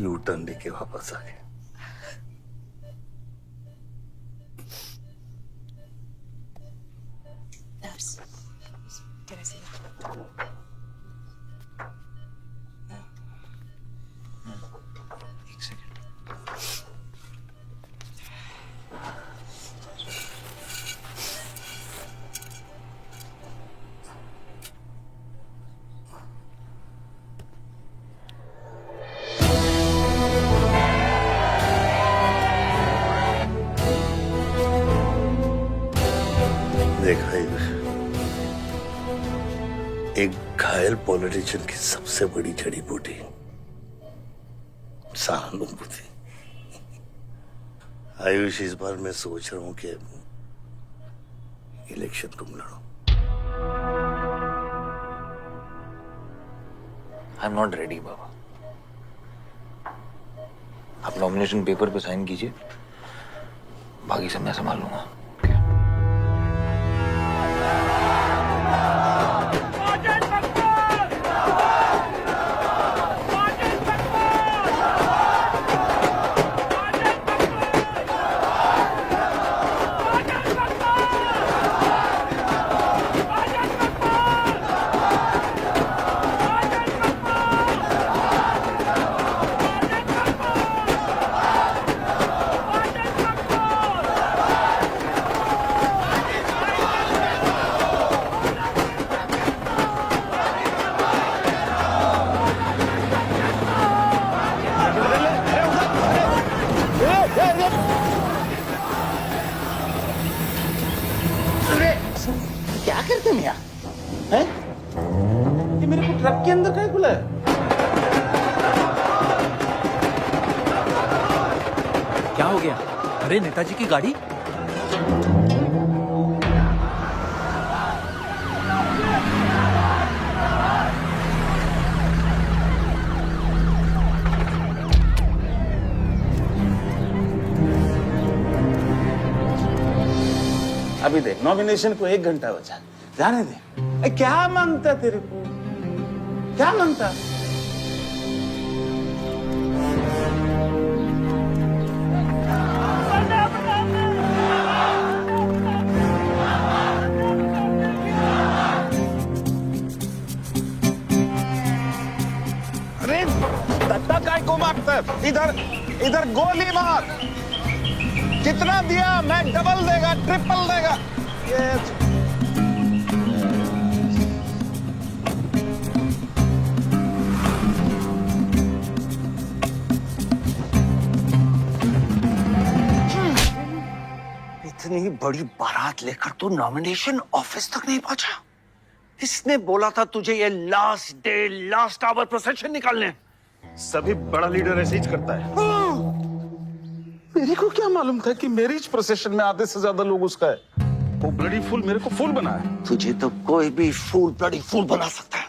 यू टर्न लेके वापस आ गए। देखा एक घायल पॉलिटिशियन की सबसे बड़ी जड़ी बूटी सहानुभूति। आयुष, इस बार मैं सोच रहा हूं कि इलेक्शन तुम लड़ो। आई एम नॉट रेडी बाबा। आप नॉमिनेशन पेपर पे साइन कीजिए, बाकी सब मैं संभाल लूंगा। है? ये मेरे को ट्रक के अंदर कहीं खुला है? क्या हो गया? अरे नेताजी की गाड़ी। अभी देख, नॉमिनेशन को 1 घंटा बचा, जाने दे। क्या मांगता तेरे को? क्या मांगता? अरे दत्ता काय को मारता है? इधर गोली मार। कितना दिया? मैं डबल देगा, ट्रिपल देगा। ये इतनी बड़ी बारात लेकर तू नॉमिनेशन ऑफिस तक नहीं पहुंचा। इसने बोला था तुझे ये last day last hour procession निकालने। सभी बड़ा लीडर ऐसे ही करता है। मेरे को क्या मालूम था कि मैरिज प्रोसेशन में आधे से ज्यादा लोग उसका है। वो ब्लडी फूल मेरे को फूल बना है। तुझे तो कोई भी फूल ब्लडी फूल बना सकता है।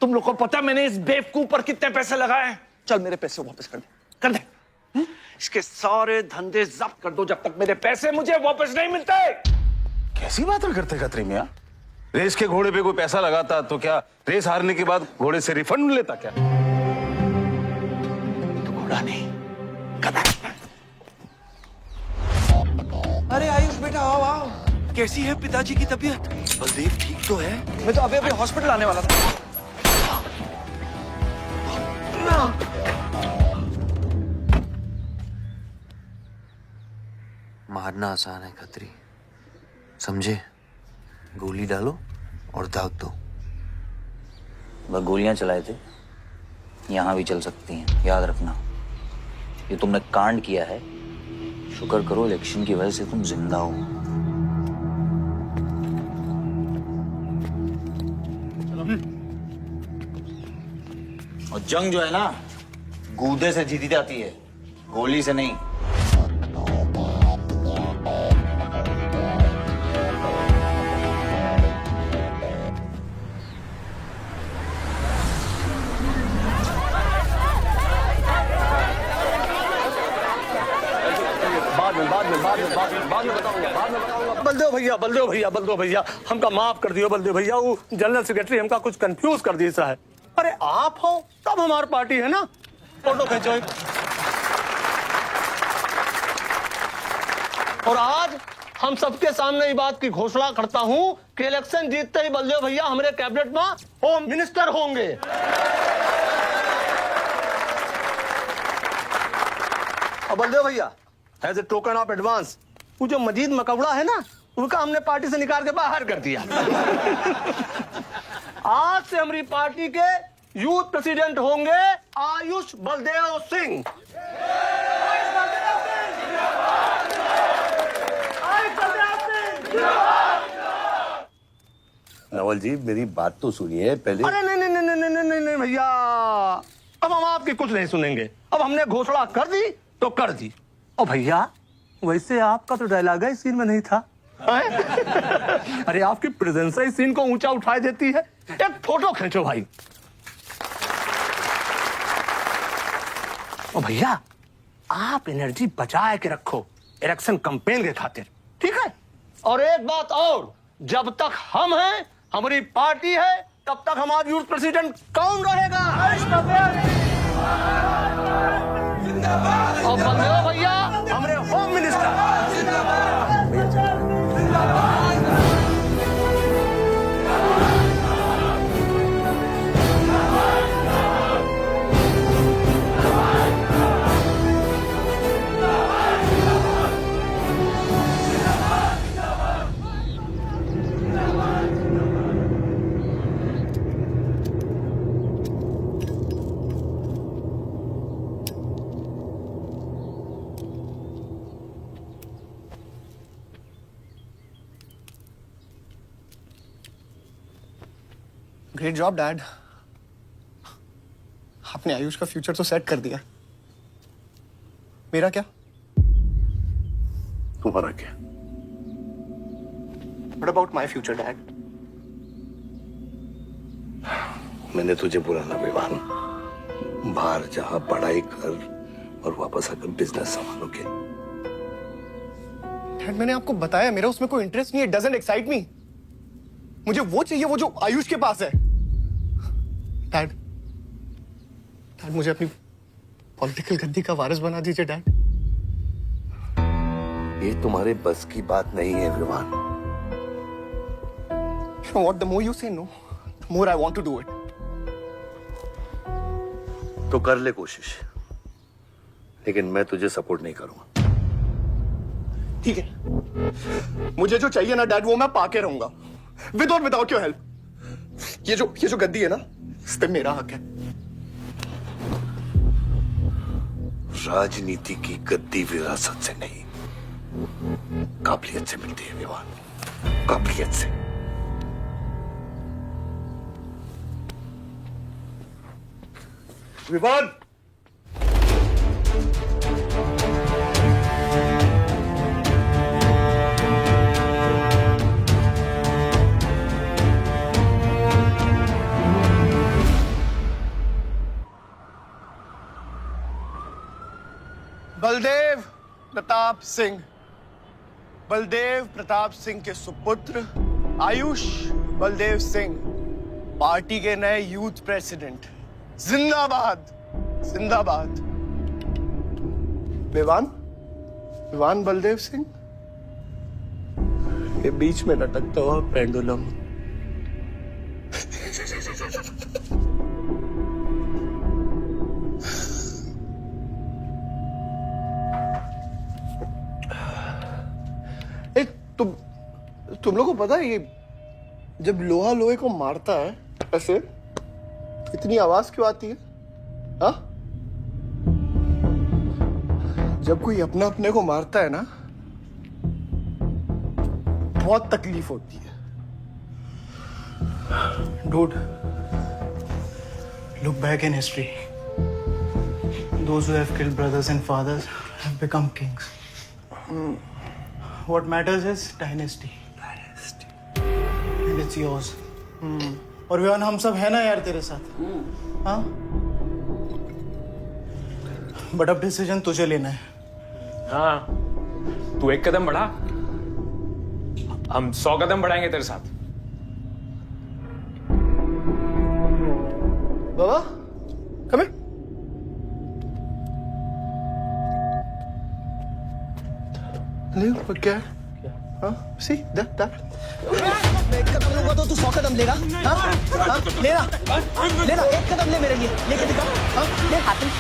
तुम लोग को पता है मैंने इस बेवकूफ पर कितने पैसे लगाए हैं? चल मेरे पैसे वापस कर दे, कर दे। इसके सारे धंधे जब्त कर दो जब तक मेरे पैसे मुझे वापस नहीं मिलते। कैसी बातें करते खतरे मियां? रेस के घोड़े पे कोई पैसा लगाता तो क्या रेस हारने के बाद घोड़े से रिफंड लेता क्या? तो घोड़ा नहीं, गधा। अरे आयुष बेटा आओ आओ। कैसी है पिताजी की तबीयत? बलदेव ठीक तो है? मैं तो अभी अभी हॉस्पिटल आने वाला था। मारना आसान है खत्री, समझे? गोली डालो और दाग दो। वह गोलियां चलाए थे, यहां भी चल सकती हैं, याद रखना। ये तुमने कांड किया है, शुक्र करो इलेक्शन की वजह से तुम जिंदा हो। और जंग जो है ना, गूदे से जीती जाती है, गोली से नहीं। बलदेव भैया हमका माफ कर दियो। बलदेव भैया वो जनरल सेक्रेटरी हमका कुछ कंफ्यूज कर दिया सा है। अरे आप हो तब हमारी पार्टी है ना। फोटो खींचो। और आज हम सबके सामने ये बात की घोषणा करता हूं कि इलेक्शन जीतते ही बलदेव भैया हमारे कैबिनेट में होम मिनिस्टर होंगे। और बलदेव भैया as a token of advance वो जो मजीद मकबड़ा है ना, उनका हमने पार्टी से निकाल के बाहर कर दिया। आज से हमारी पार्टी के यूथ प्रेसिडेंट होंगे आयुष बलदेव सिंह। नवल जी मेरी बात तो सुनिए पहले। अरे नहीं नहीं नहीं नहीं नहीं नहीं नहीं भैया, अब हम आपकी कुछ नहीं सुनेंगे। अब हमने घोषणा कर दी तो कर दी। और भैया वैसे आपका तो डायलॉग है सीन में नहीं था। अरे आपकी प्रेजेंस ही सीन को ऊंचा उठा देती है। एक फोटो खींचो भाई। और भैया आप एनर्जी बचा के रखो इलेक्शन कैंपेन के खातिर, ठीक है? और एक बात और, जब तक हम हैं, हमारी पार्टी है, तब तक हमारा यूथ प्रेसिडेंट कौन रहेगा? और बलदेव भैया हमारे home minister. Great job dad. आपने आयुष का फ्यूचर तो सेट कर दिया, मेरा क्या? तुम्हारा क्या? What about my future, Dad? मैंने तुझे बोला ना विवान, बाहर जहां पढ़ाई कर और वापस आकर बिजनेस संभालोगे। डैड मैंने आपको बताया मेरा उसमें कोई इंटरेस्ट नहीं है। Doesn't excite me. मुझे वो चाहिए वो जो आयुष के पास है। डैड मुझे अपनी पॉलिटिकल गद्दी का वारिस बना दीजिए डैड। ये तुम्हारे बस की बात नहीं है Vivaan. What the more you say no, the more I want to do it. तो कर ले कोशिश, लेकिन मैं तुझे सपोर्ट नहीं करूंगा। ठीक है, मुझे जो चाहिए ना डैड वो मैं पाके रहूंगा, विद और विदाउट योर हेल्प। ये जो गद्दी है ना, इस पे मेरा हक है। राजनीति की गद्दी विरासत से नहीं, काबिलियत से मिलती है विवान, काबिलियत से। विवान, बलदेव प्रताप सिंह, बलदेव प्रताप सिंह के सुपुत्र आयुष बलदेव सिंह पार्टी के नए यूथ प्रेसिडेंट। जिंदाबाद जिंदाबाद। विवान बलदेव सिंह के बीच में लटकता हुआ पेंडुलम। तुम लोगों को पता है ये जब लोहा लोहे को मारता है ऐसे इतनी आवाज क्यों आती है? हाँ? जब कोई अपना अपने को मारता है ना बहुत तकलीफ होती है। Dude, look back in history. Those who have killed brothers and fathers have become kings. What matters is dynasty. And it's yours. और विवान हम सब है ना यार तेरे साथ। हाँ? बट अब डिसीजन तुझे लेना है। हाँ, तू एक कदम बढ़ा, हम 100 कदम बढ़ाएंगे तेरे साथ। बाबा, come here. क्या है? हाँ? See that? मैं एक कदम लूंगा तो तू 100 कदम लेगा? हाँ? हाँ? लेना, एक कदम ले मेरे लिए, लेके दिखा। हाँ? ले हाथ में।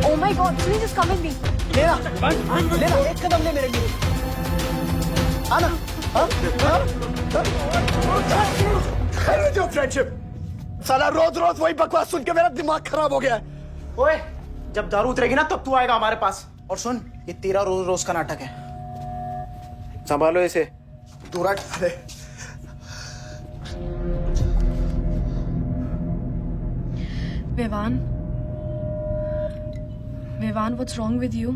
Oh my God, please just come with me. लेना, एक कदम ले मेरे लिए। आना, हाँ? जो फ्रेंडशिप, साला रोज वही बकवास सुन के मेरा दिमाग खराब हो गया है। ओए, जब दारू उतरेगी ना तब तू आएगा हमारे पास। और सुन, ये तेरा रोज का नाटक है, संभालो इसे। दूरा अरे Vivaan, what's wrong with you?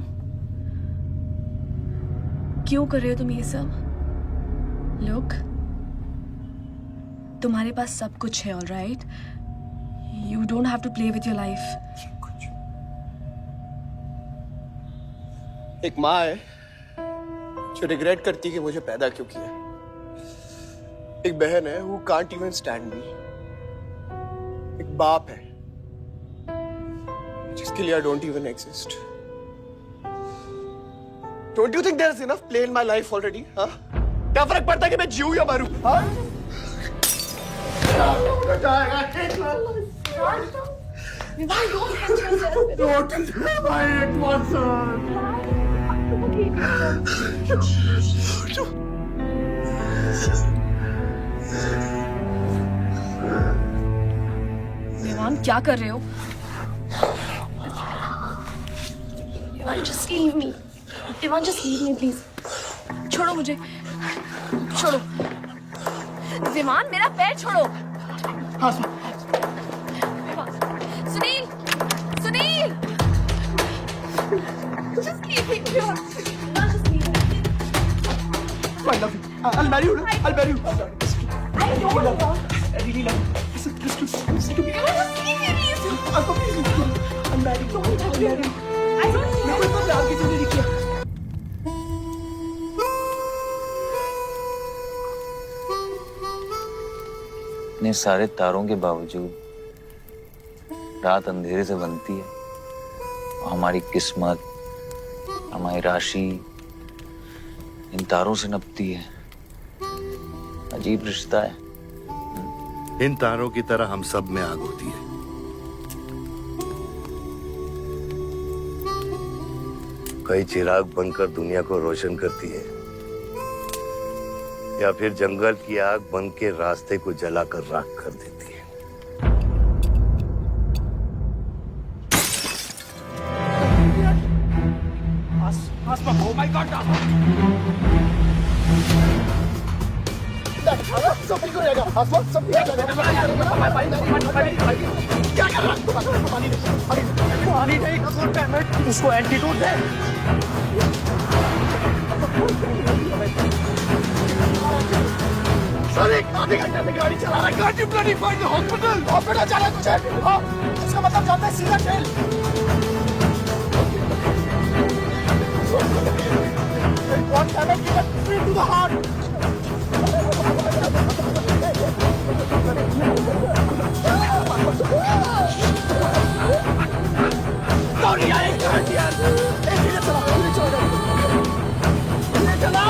क्यों कर रहे हो तुम ये सब? Look, तुम्हारे पास सब कुछ है, all right? You don't have to play with your life. एक माँ है जो रिग्रेट करती है कि मुझे पैदा क्यों किया। एक बहन है who can't even stand me. एक बाप है जिसके लिए I don't even exist. Don't you think there's enough play in my life already? हाँ? क्या फर्क पड़ता है कि मैं जीऊं या मरूं? हाँ? विवान, क्या कर रहे हो? Vivan, just leave me. Vivan, just leave me, please. छोड़ो मुझे, छोड़ो। विमान मेरा पैर छोड़ो। Sunil, Sunil. Just leave me. I love you. I'll marry you. I'll marry you. I don't love. I really love you. Listen to me. Just leave me, please. Uncle, please. I'll marry you. I'll marry you. I don't मेरे को इतना प्यार किसी ने नहीं किया। इतने सारे तारों के बावजूद रात अंधेरे से बनती है। हमारी किस्मत, हमारी राशि इन तारों से नपती है। अजीब रिश्ता है। इन तारों की तरह हम सब में आग होती है। कई चिराग बनकर दुनिया को रोशन करती है, या फिर जंगल की आग बन के रास्ते को जलाकर राख कर देती है। Oh my God! सब ठीक हो जाएगा। आसमान सब ठीक हो जाएगा। क्या कर रहा है? पानी नहीं। उसको एंटीडोट दे। सर एक आधे घंटे से गाड़ी चला रहा है। Can't you bloody find the hospital? Hospital जाना है तुझे? हाँ, उसका मतलब जानता है सीधा jail. One cannot give it free to the heart. Sorry, I can't hear. धीरे चला, धीरे चला।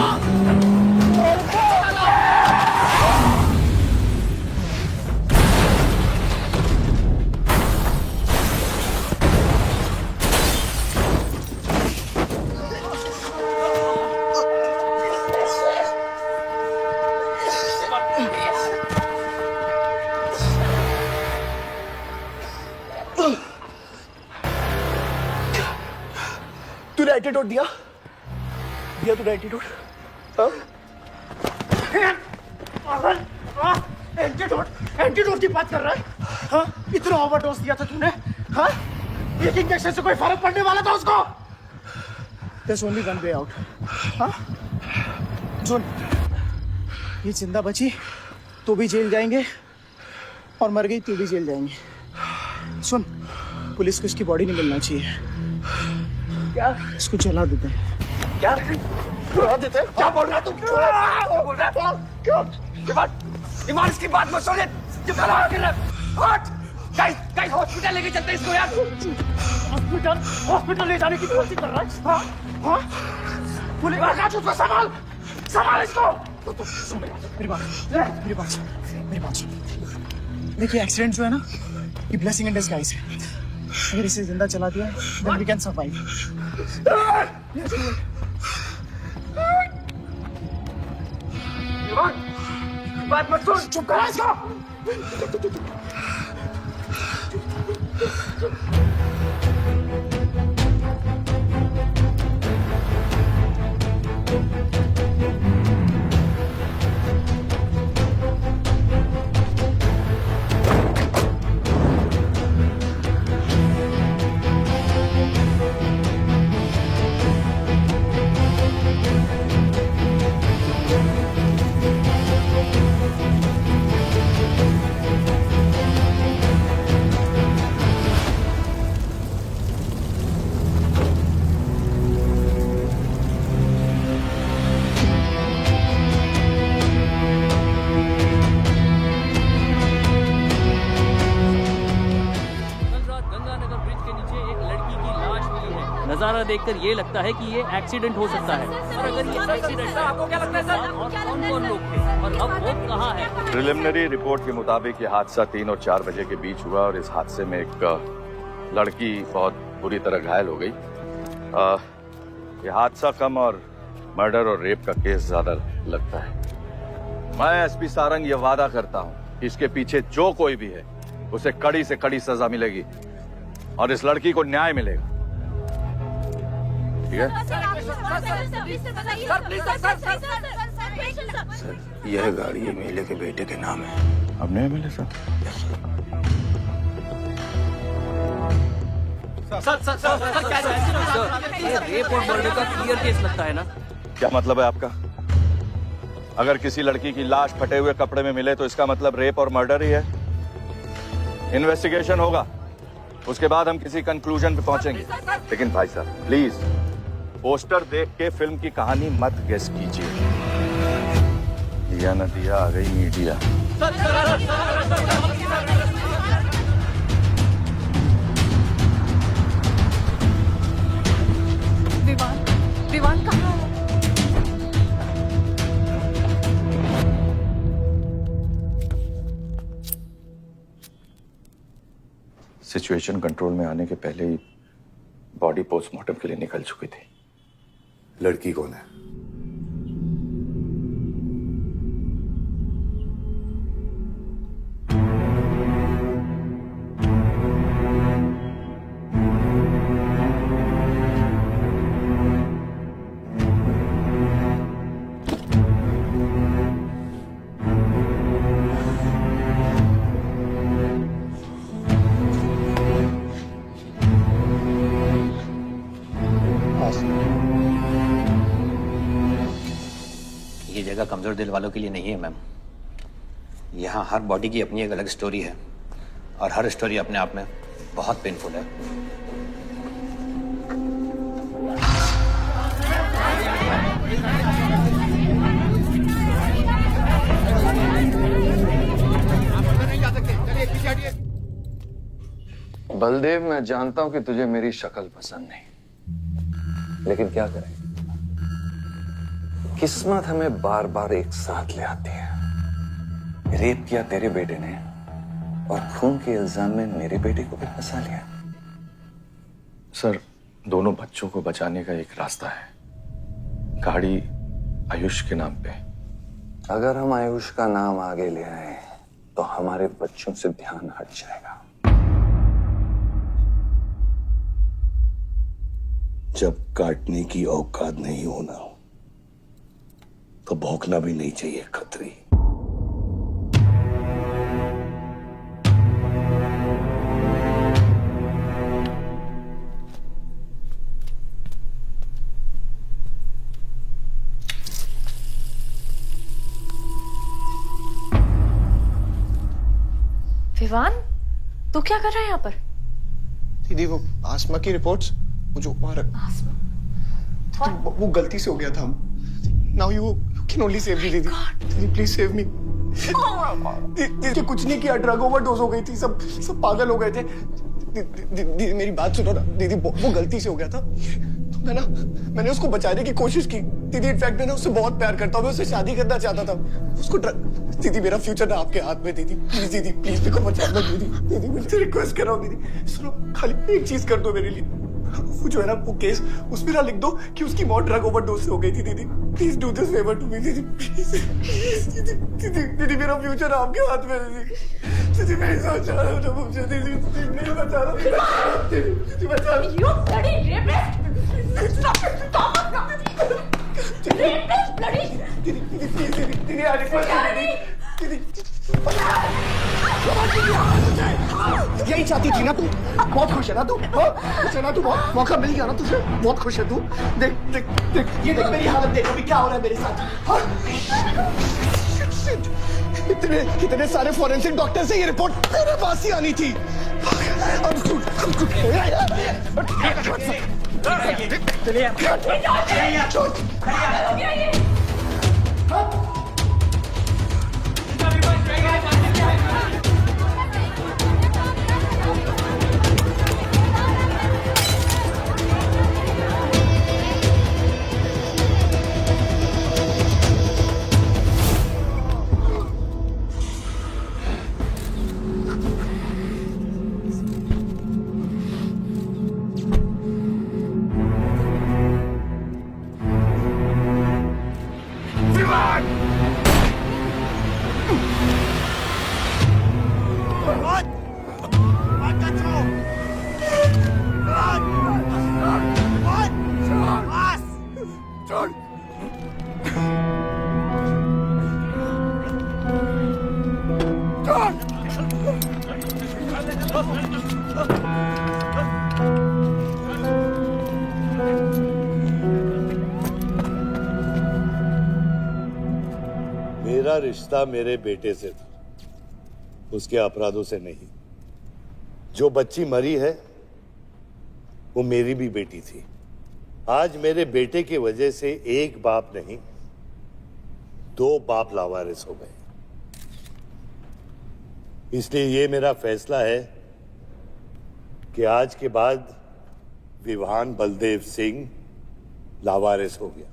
तूने एंटीडोट दिया तूने एंटीडोट? एंटीडोट की बात कर रहा है? हाँ? इतना ओवरडोज दिया था तूने? हाँ? एक इंजेक्शन से कोई फर्क पड़ने वाला था उसको? There's only one way out. हाँ? सुन, ये जिंदा बची तो भी जेल जाएंगे और मर गई तो भी जेल जाएंगे। सुन, पुलिस को इसकी बॉडी नहीं मिलना चाहिए। क्या? इसको जला देते हैं। क्या? जला देते हैं? क्या बोल रहा है तू? क्या बोल रहा है? क्यों? ईमान इसकी बात मत सुने। जला के रख। हट! गाइस हॉस्पिटल लेके चलते हैं इसको यार। हॉस्पिटल ले जाने की कोशिश कर रहा है? हाँ? हाँ? पुलिस का उसको संभाल इसको। मेरी बात सुन। देखिए एक्सीडेंट जो है ना, ये ब्लेसिंग इन डिस्गाइज है। अगर इसे जिंदा चला दिया then we can survive. बात मत सुन। चुप करा इसको। नजारा देखकर ये लगता है कि ये एक्सीडेंट हो सकता है। और अगर ये एक्सीडेंट है, आपको क्या लगता है सर? और कौन लोग थे और अब वो कहाँ है? प्रिलिमिनरी रिपोर्ट के मुताबिक ये हादसा 3 और 4 बजे के बीच हुआ और इस हादसे में एक लड़की बहुत बुरी तरह घायल हो गई। ये हादसा कम और मर्डर और रेप का केस ज्यादा लगता है। मैं एसपी सारंग ये वादा करता हूँ कि इसके पीछे जो कोई भी है उसे कड़ी से कड़ी सजा मिलेगी और इस लड़की को न्याय मिलेगा। ठीक है? यह गाड़ी एमएलए के बेटे के नाम है। अपने एमएलए साहब? ये रेप और मर्डर का क्लियर केस लगता है ना? क्या मतलब है आपका? अगर किसी लड़की की लाश फटे हुए कपड़े में मिले तो इसका मतलब रेप और मर्डर ही है। इन्वेस्टिगेशन होगा, उसके बाद हम किसी कंक्लूजन पे पहुंचेंगे। लेकिन भाई साहब प्लीज पोस्टर देख के फिल्म की कहानी मत गेस कीजिए। दिया न दिया, आ गई मीडिया। विवान कहाँ है? सिचुएशन कंट्रोल में आने के पहले ही बॉडी पोस्टमार्टम के लिए निकल चुकी थी। लड़की कौन है? ये जगह कमजोर दिल वालों के लिए नहीं है मैम। यहाँ हर बॉडी की अपनी एक अलग स्टोरी है और हर स्टोरी अपने आप में बहुत पेनफुल है। बलदेव, मैं जानता हूं कि तुझे मेरी शक्ल पसंद नहीं, लेकिन क्या करें, किस्मत हमें बार बार एक साथ ले आती है। रेप किया तेरे बेटे ने और खून के इल्जाम में मेरे बेटे को भी फंसा लिया। सर, दोनों बच्चों को बचाने का एक रास्ता है, गाड़ी आयुष के नाम पे। अगर हम आयुष का नाम आगे ले आए तो हमारे बच्चों से ध्यान हट जाएगा। जब काटने की औकात नहीं होना तो भौंकना भी नहीं चाहिए खतरी। विवान, तू क्या कर रहा है यहाँ पर? दीदी वो आसमा की रिपोर्ट्स, वो जो वो गलती से हो गया था। Now you can only save me दीदी। दीदी प्लीज सेव मी। दीदी कुछ नहीं किया, ड्रग ओवरडोज हो गई थी, सब पागल हो गए थे। दीदी मेरी बात सुनो ना दीदी, वो गलती से हो गया था। तो मैंने उसको बचाने की कोशिश की दीदी। इनफैक्ट मैं उससे बहुत प्यार करता हूँ, मैं उससे शादी करना चाहता था। उसको दीदी मेरा फ्यूचर ना आपके हाथ में दीदी। प्लीज दीदी, प्लीज मेरे को बचा दो दीदी। दीदी मैं रिक्वेस्ट कर रहा हूँ दीदी, सुनो खाली एक चीज कर दो मेरे लिए। वो जो है ना वो केस, उसमें ना लिख दो कि उसकी मौत ड्रग ओवरडोज से हो गई थी दीदी। Please do this favour to me दीदी, प्लीज दीदी। दीदी मेरा फ्यूचर आपके हाथ में दीदी। दीदी मैं सोच रहा हूँ मुझे दीदी नहीं बचा रहा। दीदी बचा लो। You bloody rapist! Stop it! Stop it! Rapist! Bloody! दीदी प्लीज दीदी आ रिक्वेस्ट दीदी। यही चाहती थी ना तू? बहुत खुश है ना तू? खुश है ना तू? बहुत मौका मिल गया ना तुझे? बहुत खुश है तू? देख देख देख, ये देख मेरी हालत, देख अभी क्या हो रहा है मेरे साथ। इतने सारे फॉरेंसिक डॉक्टर से ये रिपोर्ट तेरे पास ही आनी थी। विवान! मेरा रिश्ता मेरे बेटे से था, उसके अपराधों से नहीं। जो बच्ची मरी है वो मेरी भी बेटी थी। आज मेरे बेटे की वजह से एक बाप नहीं, 2 बाप लावारिस हो गए। इसलिए ये मेरा फैसला है कि आज के बाद विवान बलदेव सिंह लावारिस हो गया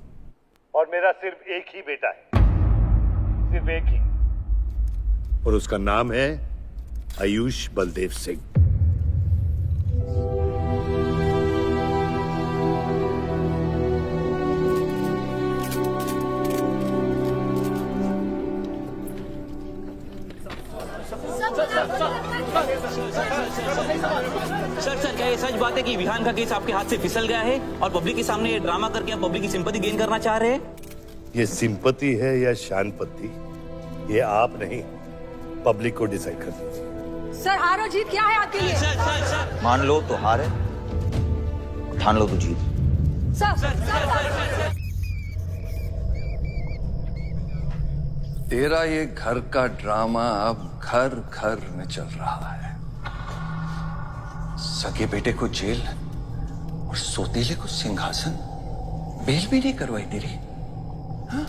और मेरा सिर्फ एक ही बेटा है, सिर्फ एक ही, और उसका नाम है आयुष बलदेव सिंह। सर क्या ये सच बात है कि विहान का केस आपके हाथ से फिसल गया है और पब्लिक के सामने ये ड्रामा करके आप पब्लिक की सिंपैथी गेन करना चाह रहे हैं? ये सिंपैथी है या शानपत्ती, ये आप नहीं पब्लिक को डिसाइड कर दीजिए। सर हार और जीत क्या है आपके लिए? सर मान लो तो हार है, ठान लो तो जीत। तेरा ये घर का ड्रामा अब घर घर में चल रहा है। सगे बेटे को जेल और सोतेले को सिंहासन, बेल भी नहीं करवाई तेरी। हाँ?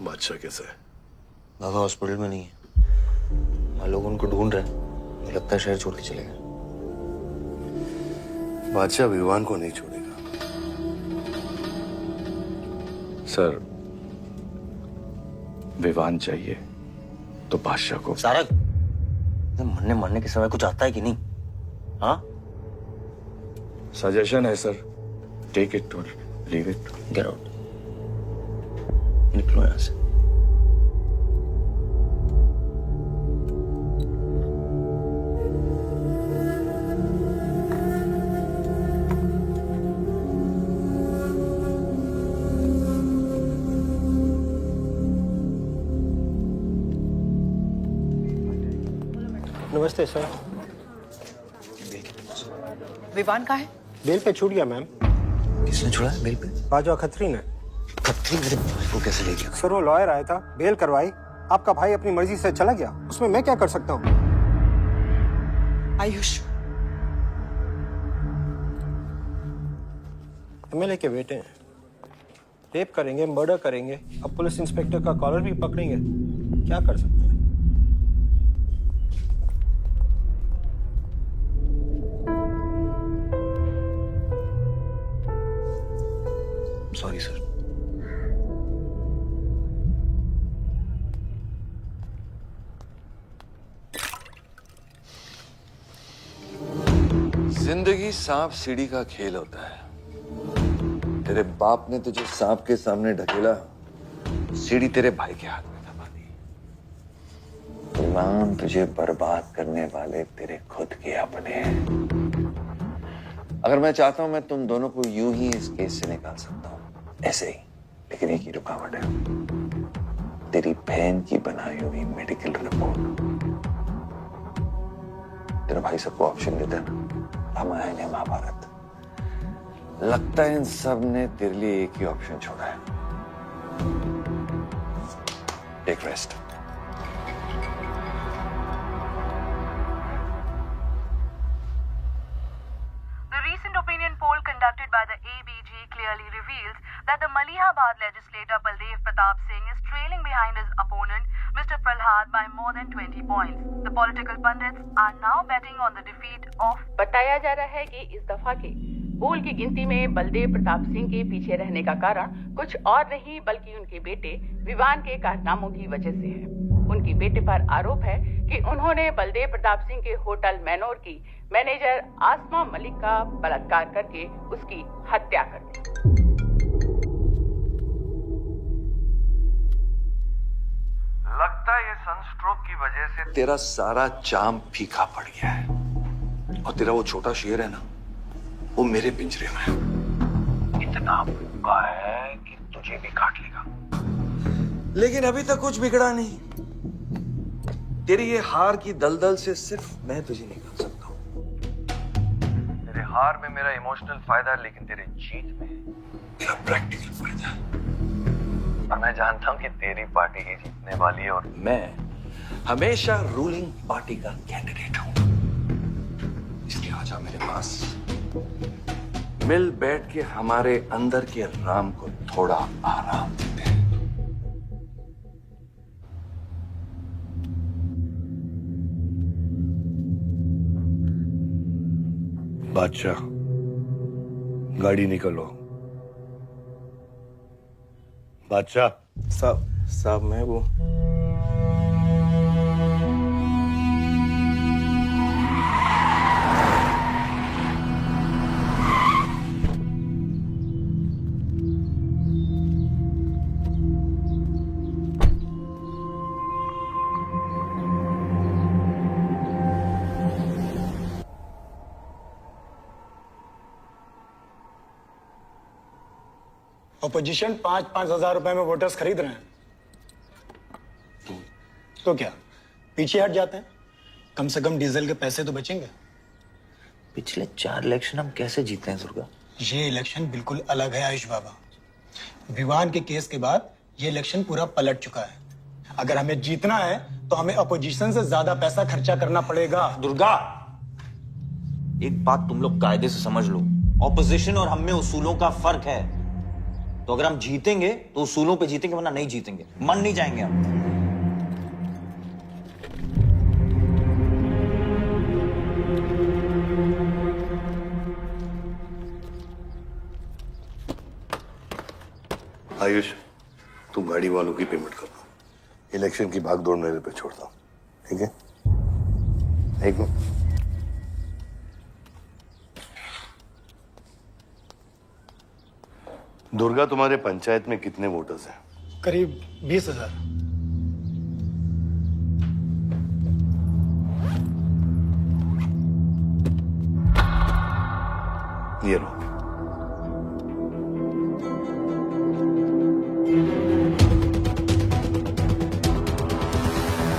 बादशाह कैसा है? बाबा हॉस्पिटल में नहीं है, लोग उनको ढूंढ रहे हैं। मुझे लगता है शहर छोड़ के चले गए। बादशाह विवान को नहीं छोड़ेगा। सर, विवान चाहिए तो बादशाह को। सारंग, मरने के समय कुछ आता है कि नहीं? हाँ? सजेशन है सर, टेक इट और लीव इट। गेट आउट, निकलो यहां से। नमस्ते सर। विवान का है? बेल पे छूट गया मैम। किसने छुड़ा है बेल पे? बाजवा खत्री ने। खत्री मेरे भाई को कैसे ले गया? सर वो लॉयर आया था, बेल करवाई, आपका भाई अपनी मर्जी से चला गया, उसमें मैं क्या कर सकता हूँ? आयुष एमएलए के बेटे हैं, रेप करेंगे, मर्डर करेंगे, अब पुलिस इंस्पेक्टर का कॉलर भी पकड़ेंगे, क्या कर सकते हैं? Sorry sir. जिंदगी सांप सीढ़ी का खेल होता है। तेरे बाप ने तुझे सांप के सामने ढकेला, सीढ़ी तेरे भाई के हाथ में दबा दी। गुलाम तुझे बर्बाद करने वाले तेरे खुद के अपने हैं। अगर मैं चाहता हूं मैं तुम दोनों को यूं ही इस केस से निकाल सकता हूं, ऐसे ही, लेकिन एक ही रुकावट है, तेरी बहन की बनाई हुई मेडिकल रिपोर्ट। तेरा भाई सबको ऑप्शन देता है ना, रामायण या महाभारत। लगता है इन सब ने तेरे लिए एक ही ऑप्शन छोड़ा है, take rest. The recent opinion poll conducted by the ABG clearly reveals that the Malihabad legislator Baldev Pratap Singh is trailing behind his opponent, Mr. Prahlad, by more than 20 points. The political pundits are now betting on the defeat of. बताया जा रहा है कि इस दफा के पोल की गिनती में बलदेव प्रताप सिंह के पीछे रहने का कारण कुछ और नहीं बल्कि उनके बेटे विवान के कारनामों की वजह से है। उनकी बेटे पर आरोप है कि उन्होंने बलदेव प्रताप सिंह के होटल मैनोर की मैनेजर आसमा मलिक का बलात्कार करके उसकी हत्या कर दी। लगता है ये सनस्ट्रोक की वजह से तेरा सारा चाम फीका पड़ गया है और तेरा वो छोटा शेर है ना, वो मेरे पिंजरे में है। इतना भूखा है कि तुझे भी काट लेगा। लेकिन अभी तक कुछ बिगड़ा नहीं। तेरी ये हार की दलदल से सिर्फ मैं तुझे निकाल सकता हूं। तेरे हार में मेरा इमोशनल फायदा है, लेकिन तेरे जीत में मेरा प्रैक्टिकल फायदा है। और मैं जानता हूं कि तेरी पार्टी ही जीतने वाली है और मैं हमेशा रूलिंग पार्टी का कैंडिडेट हूं। इसलिए आजा मेरे पास, मिल बैठ के हमारे अंदर के राम को थोड़ा आराम देते हैं। बादशाह, गाड़ी निकलो। बादशाह साहब मैं वो अपोजिशन 5-5 हजार रुपए में वोटर्स खरीद रहे हैं, तो क्या पीछे हट जाते हैं? कम से कम डीजल के पैसे तो बचेंगे। पिछले 4 इलेक्शन हम कैसे जीते हैं दुर्गा? ये इलेक्शन बिल्कुल अलग है आयुष बाबा। विवान के केस के बाद ये इलेक्शन पूरा पलट चुका है। अगर हमें जीतना है तो हमें अपोजिशन से ज्यादा पैसा खर्चा करना पड़ेगा। दुर्गा, एक बात तुम लोग कायदे से समझ लो, ऑपोजिशन और हम में उसूलों का फर्क है। तो अगर हम जीतेंगे तो उसूलों पे जीतेंगे, वरना नहीं जीतेंगे, मन नहीं जाएंगे हम। आयुष, तुम गाड़ी वालों की पेमेंट कर दो। इलेक्शन की भाग दौड़ मेरे पे छोड़ता हूं, ठीक है? एक मिनट। दुर्गा, तुम्हारे पंचायत में कितने वोटर्स हैं? करीब 20,000। ये लो।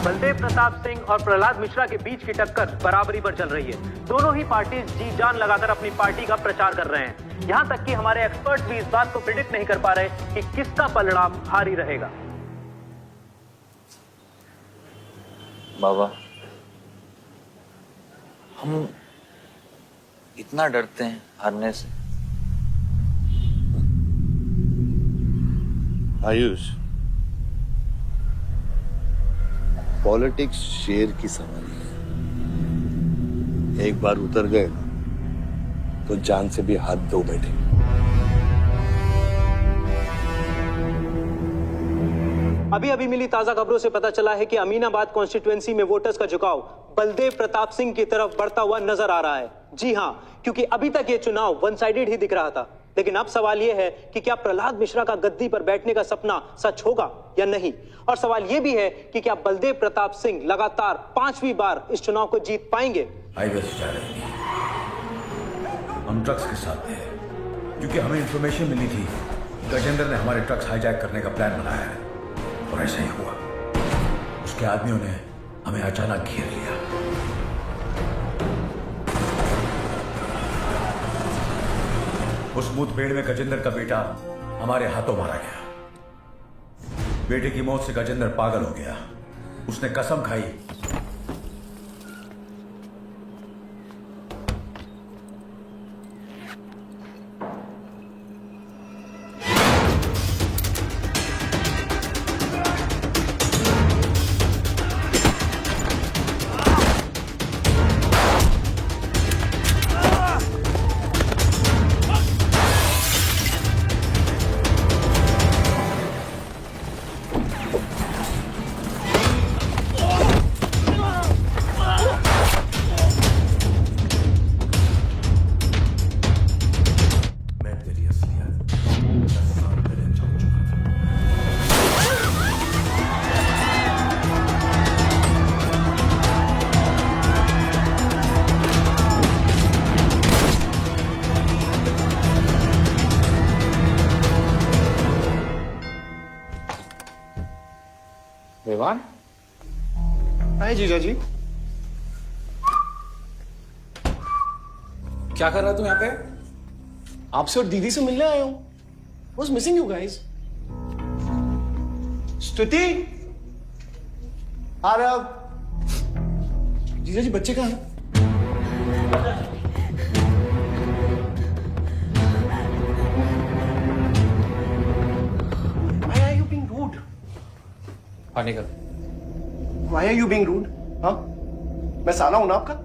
बलदेव प्रताप सिंह और प्रहलाद मिश्रा के बीच की टक्कर बराबरी पर चल रही है। दोनों ही पार्टी जी जान लगाकर अपनी पार्टी का प्रचार कर रहे हैं। यहां तक कि हमारे एक्सपर्ट भी इस बात को प्रिडिक्ट नहीं कर पा रहे कि किसका परिणाम भारी रहेगा। बाबा, हम इतना डरते हैं हारने से। आयुष, पॉलिटिक्स शेर की सवारी है। एक बार उतर गए तो जान से भी हाथ धो बैठे। अभी अभी मिली ताजा खबरों से पता चला है कि अमीनाबाद कॉन्स्टिट्यूएंसी में वोटर्स का झुकाव बलदेव प्रताप सिंह की तरफ बढ़ता हुआ नजर आ रहा है। जी हां, क्योंकि अभी तक ये चुनाव वन साइडेड ही दिख रहा था। लेकिन अब सवाल यह है कि क्या प्रहलाद मिश्रा का गद्दी पर बैठने का सपना सच होगा या नहीं। और सवाल यह भी है कि क्या बलदेव प्रताप सिंह लगातार 5वीं बार इस चुनाव को जीत पाएंगे। हाईवे से जा रहे हैं, हम ट्रक्स के साथ थे, क्योंकि हमें इंफॉर्मेशन मिली थी गजेंद्र ने हमारे ट्रक्स हाईजैक करने का प्लान बनाया है। और ऐसा ही हुआ। उसके आदमियों ने हमें अचानक घेर लिया। उस मुठभेड़ में गजेंद्र का बेटा हमारे हाथों मारा गया। बेटे की मौत से गजेंद्र पागल हो गया। उसने कसम खाई विवान। हाय जीजा जी। क्या कर रहा तू यहाँ पे? आपसे और दीदी से मिलने आया हूं। Was missing you guys. स्तुति, आ रहे आप? जीजा जी बच्चे कहाँ हैं? Why are you being rude? हाँ निकल। Why are you being rude? हाँ? मैं साला हूं ना आपका?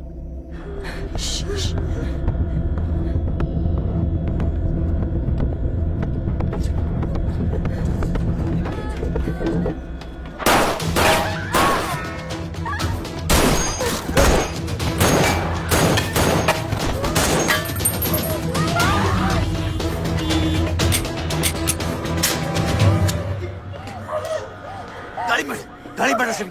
गाड़ी बढ़ा से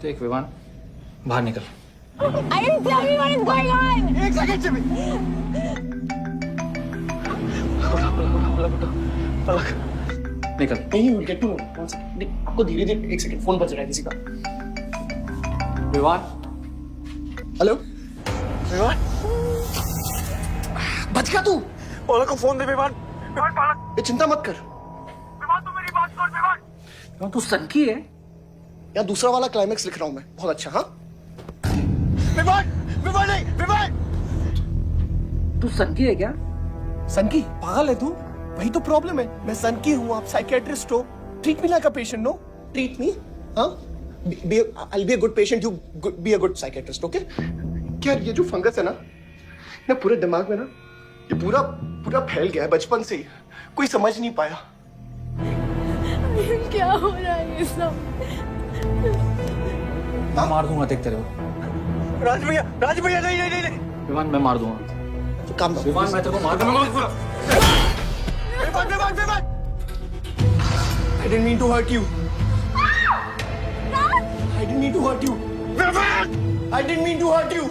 देख विवान, बाहर निकल। I didn't tell me what is going on. एक सेकंड से भी। निकल। नहीं, we'll get to know. One second. आपको धीरे धीरे एक सेकंड फोन बज रहा है किसी का। विवान। हेलो विवान, बच गया तू? पलक को फोन दे विवान। विवान पलक, ये चिंता मत कर। विवान तू मेरी बात सुन विवान। तू सनकी है या दूसरा वाला क्लाइमेक्स लिख रहा हूं मैं? बहुत अच्छा। हाँ विवान, विवान नहीं, विवान। तू सनकी है क्या? सनकी? पागल है तू? वही तो प्रॉब्लम है। मैं सनकी हूं, आप साइकियाट्रिस्ट हो। Treat me like a patient, no? Treat me. हाँ, I'll be a good patient, you be a good psychiatrist, okay? क्या ये जो फंगस है ना पूरे दिमाग में ना, ये पूरा फैल गया है बचपन से ही। कोई समझ नहीं पाया। क्या हो रहा है ये सब? मैं मार दूंगा देख तेरे को। राज भैया नहीं। विवान मैं मार दूंगा। तो काम विवान मैं तेरे को मार दूंगा। Vivaan. I didn't mean to hurt you. I didn't mean to hurt you. I didn't mean to hurt you.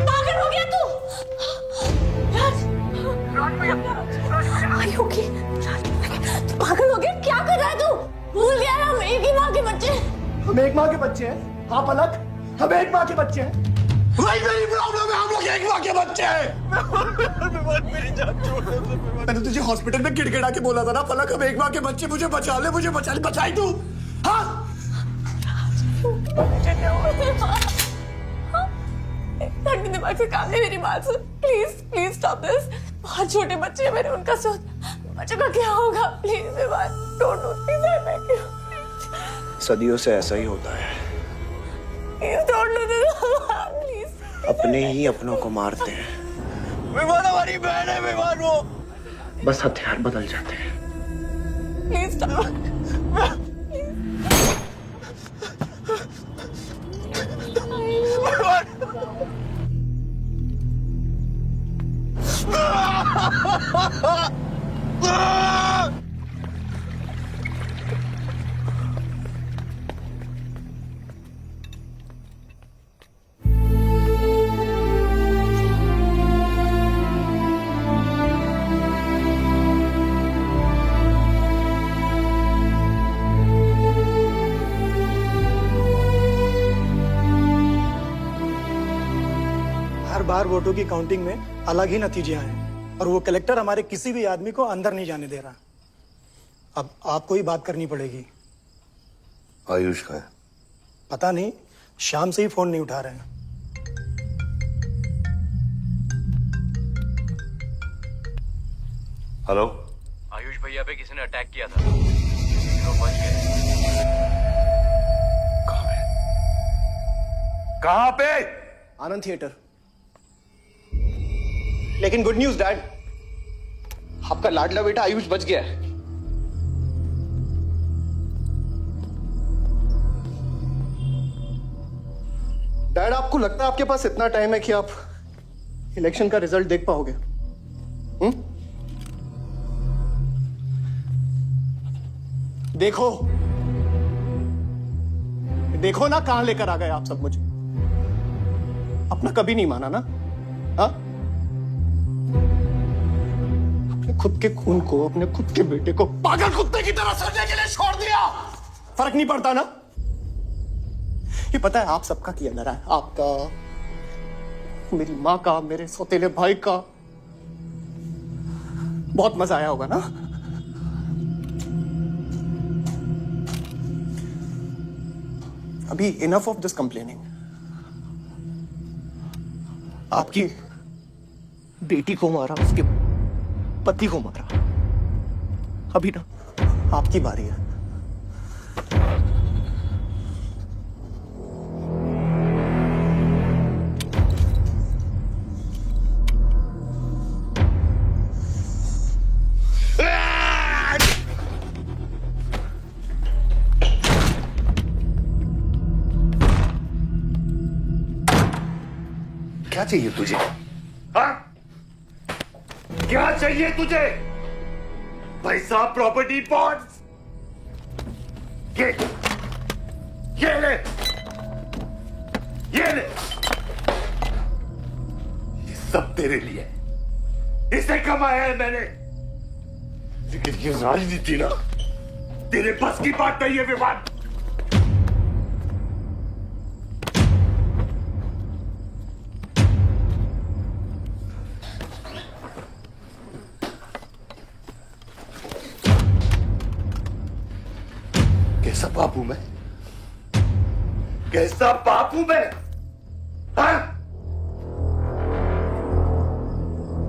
पागल हो गया तू? राज, okay? तू पागल हो गया? क्या कर रहा है तू? भूल गया है हम एक ही माँ के बच्चे। हम एक माँ के बच्चे हैं। हाँ पलक, हम एक माँ के बच्चे हैं। वही मेरी प्रॉब्लम है, हम लोग एक माँ के बच्चे हैं। मेरी जान छोड़ दे। मैंने तुझे हॉस्पिटल में गिड़गिड़ा के बोला था ना पलक, हम एक माँ के बच्चे, मुझे बचा ले। बचाई तू? हाँ? ठंडे दिमाग से काम नहीं, मेरी बात सुन। Please stop this. बहुत छोटे बच्चे हैं मेरे, उनका सोच बच्चे का क्या होगा? Please don't do this, I beg you. सदियों से ऐसा ही होता है। Please don't do this, please. अपने ही अपनों को मारते हैं। विवान हमारी बहन है विवान, वो बस हथियार बदल जाते हैं। Please stop. हर बार वोटों की काउंटिंग में अलग ही नतीजे आए और वो कलेक्टर हमारे किसी भी आदमी को अंदर नहीं जाने दे रहा। अब आपको ही बात करनी पड़ेगी। आयुष का है? पता नहीं, शाम से ही फोन नहीं उठा रहे हैं। हेलो, आयुष भैया पे किसी ने अटैक किया था, हीरो बच गए। कहां पे? आनंद थिएटर। लेकिन गुड न्यूज डैड, आपका लाडला बेटा आयुष बच गया है। डैड, आपको लगता है आपके पास इतना टाइम है कि आप इलेक्शन का रिजल्ट देख पाओगे? देखो देखो ना, कहां लेकर आ गए आप सब मुझे। अपना कभी नहीं माना ना? हाँ, अपने खुद के खून को, अपने खुद के बेटे को पागल कुत्ते की तरह सड़ने के लिए छोड़ दिया। फर्क नहीं पड़ता ना? ये पता है आप सबका किया धरा है, आपका, मेरी माँ का, मेरे सौतेले भाई का। बहुत मजा आया होगा ना? अभी इनफ ऑफ दिस कंप्लेनिंग। आपकी बेटी को मारा, उसके पति को मारा, अभी ना आपकी बारी है। क्या चाहिए तुझे? हाँ? क्या चाहिए तुझे? पैसा, प्रॉपर्टी, बॉन्ड्स? ये ले, ये ले। ये सब तेरे लिए, इसे कमाया है मैंने। लेकिन ये राजनीति ना, तेरे बस की बात नहीं है विवाद। कैसा बाप हूं मैं? कैसा बाप हूं मैं? हाँ?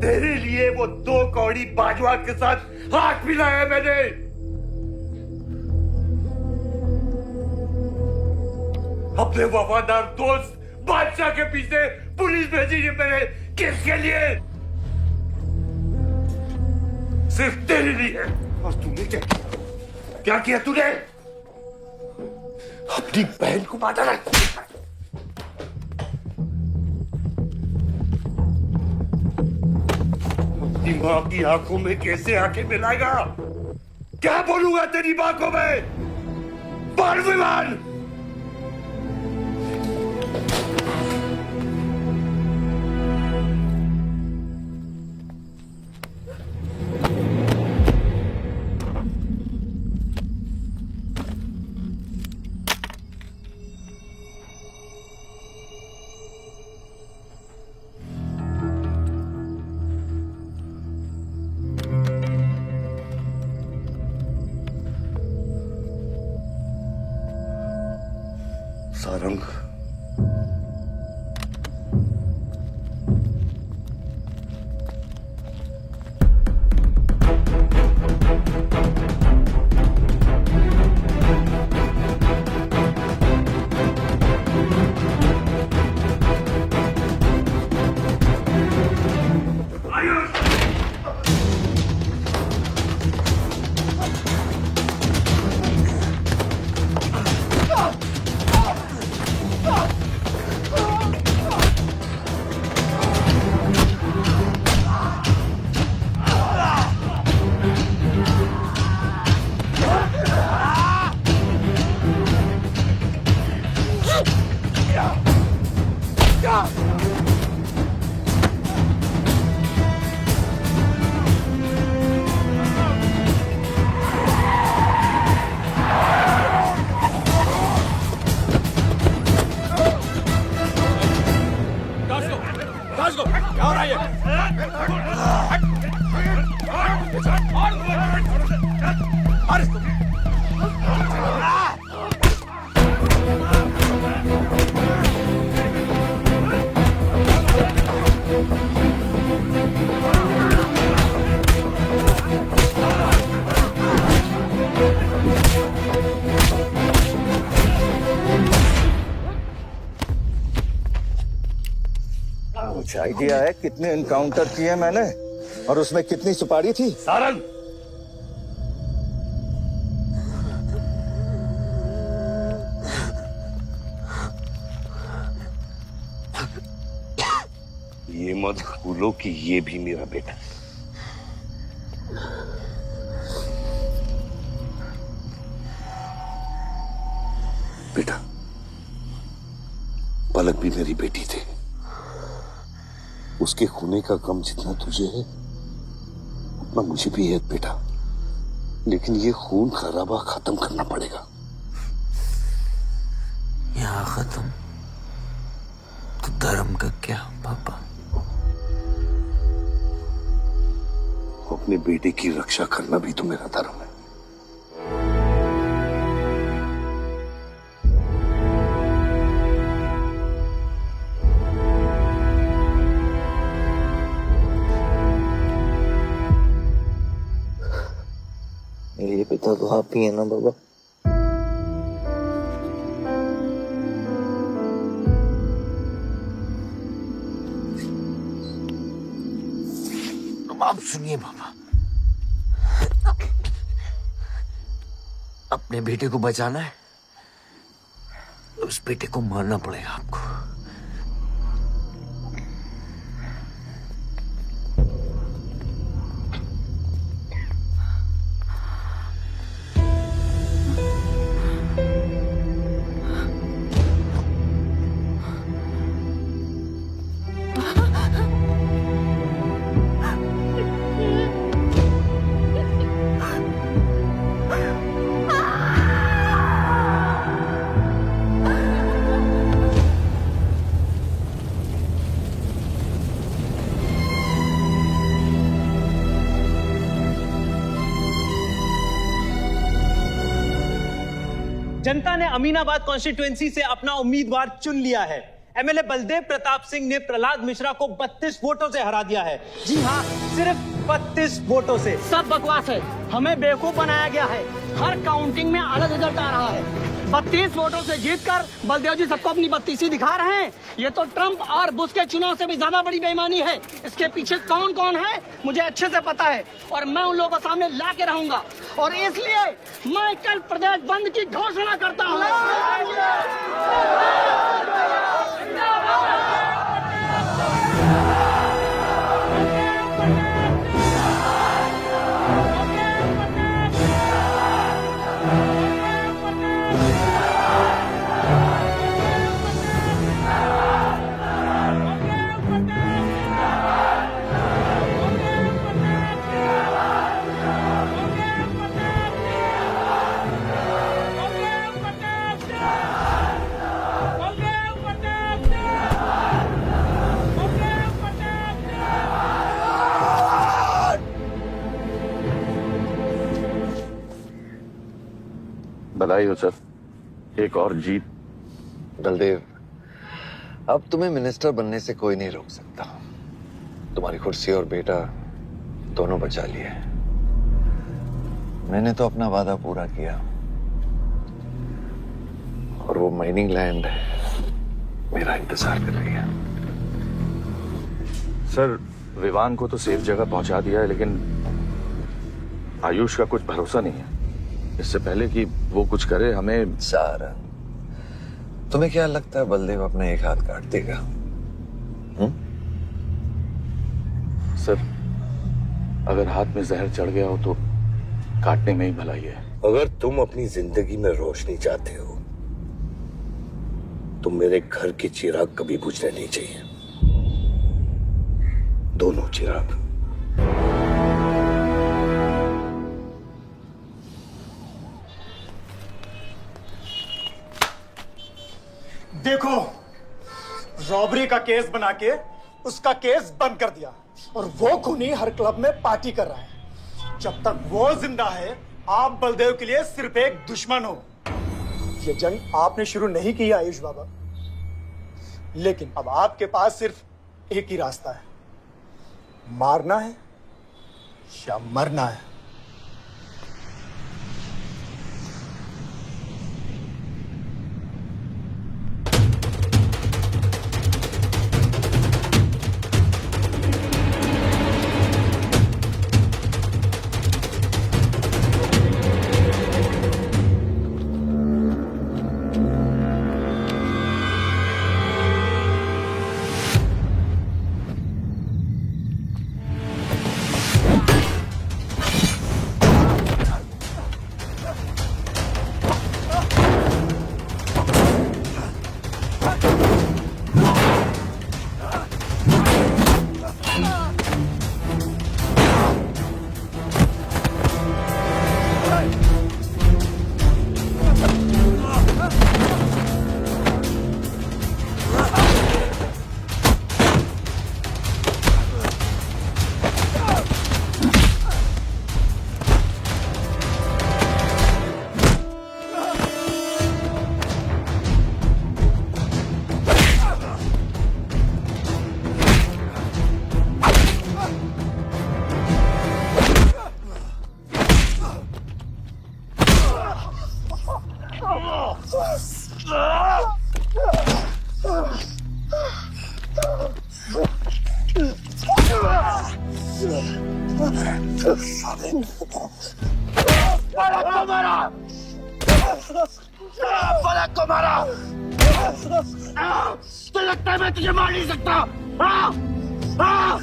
तेरे लिए वो 2 कौड़ी बाजवा के साथ हाथ मिलाया मैंने। अपने वफादार दोस्त बादशाह के पीछे पुलिस भेजी है मैंने। किसके लिए? सिर्फ तेरे लिए। और तूने क्या किया? क्या किया तूने? अपनी बहन को मारा ना। अपनी मां की आंखों में कैसे आंखें मिलाएगा? क्या बोलूंगा तेरी मां को मैं? बोल विमान। सारंग, क्या हो रहा है? कुछ आइडिया है कितने एनकाउंटर किए मैंने और उसमें कितनी सुपारी थी? सारंग, ये मत भूलो कि ये भी मेरा बेटा है। बेटा, पलक भी मेरी बेटी थी। उसके खोने का गम जितना तुझे है उतना मुझे भी है बेटा, लेकिन ये खून खराबा खत्म करना पड़ेगा। यहाँ खत्म तो धर्म का क्या पापा? अपने बेटे की रक्षा करना भी तो मेरा धर्म है। मेरे पिता तो आप ही है ना बाबा? अब आप सुनिए बाबा, अपने बेटे को बचाना है तो उस बेटे को मारना पड़ेगा आपको। जनता ने अमीनाबाद कॉन्स्टिट्यूएंसी से अपना उम्मीदवार चुन लिया है। एमएलए बलदेव प्रताप सिंह ने प्रहलाद मिश्रा को 32 वोटों से हरा दिया है। जी हाँ, सिर्फ 32 वोटों से। सब बकवास है, हमें बेवकूफ बनाया गया है। हर काउंटिंग में अलग रिजल्ट आ रहा है। 32 वोटों से जीतकर बलदेव जी सबको अपनी बत्तीसी दिखा रहे हैं। ये तो ट्रंप और बुश के चुनाव से भी ज्यादा बड़ी बेईमानी है। इसके पीछे कौन कौन है मुझे अच्छे से पता है और मैं उन लोगों को सामने ला के रहूंगा और इसलिए मैं कल प्रदेश बंद की घोषणा करता हूँ। बधाई हो सर, एक और जीत। बलदेव, अब तुम्हें मिनिस्टर बनने से कोई नहीं रोक सकता। तुम्हारी कुर्सी और बेटा दोनों बचा लिए। मैंने तो अपना वादा पूरा किया और वो माइनिंग लैंड मेरा इंतजार कर रही है। सर, विवान को तो सेफ जगह पहुंचा दिया है, लेकिन आयुष का कुछ भरोसा नहीं है। इससे पहले कि वो कुछ करे हमें। सारा, तुम्हें क्या लगता है बलदेव अपना एक हाथ काट देगा? सर, अगर हाथ में जहर चढ़ गया हो तो काटने में ही भलाई है। अगर तुम अपनी जिंदगी में रोशनी चाहते हो तो मेरे घर के चिराग कभी बुझने नहीं चाहिए, दोनों चिराग। देखो, रॉबरी का केस बना के उसका केस बंद कर दिया और वो खूनी हर क्लब में पार्टी कर रहा है। जब तक वो जिंदा है, आप बलदेव के लिए सिर्फ एक दुश्मन हो। ये जंग आपने शुरू नहीं की आयुष बाबा, लेकिन अब आपके पास सिर्फ एक ही रास्ता है, मारना है या मरना है। पलक को मारा। तो लगता है मैं तुझे मार नहीं सकता। हाँ? हाँ?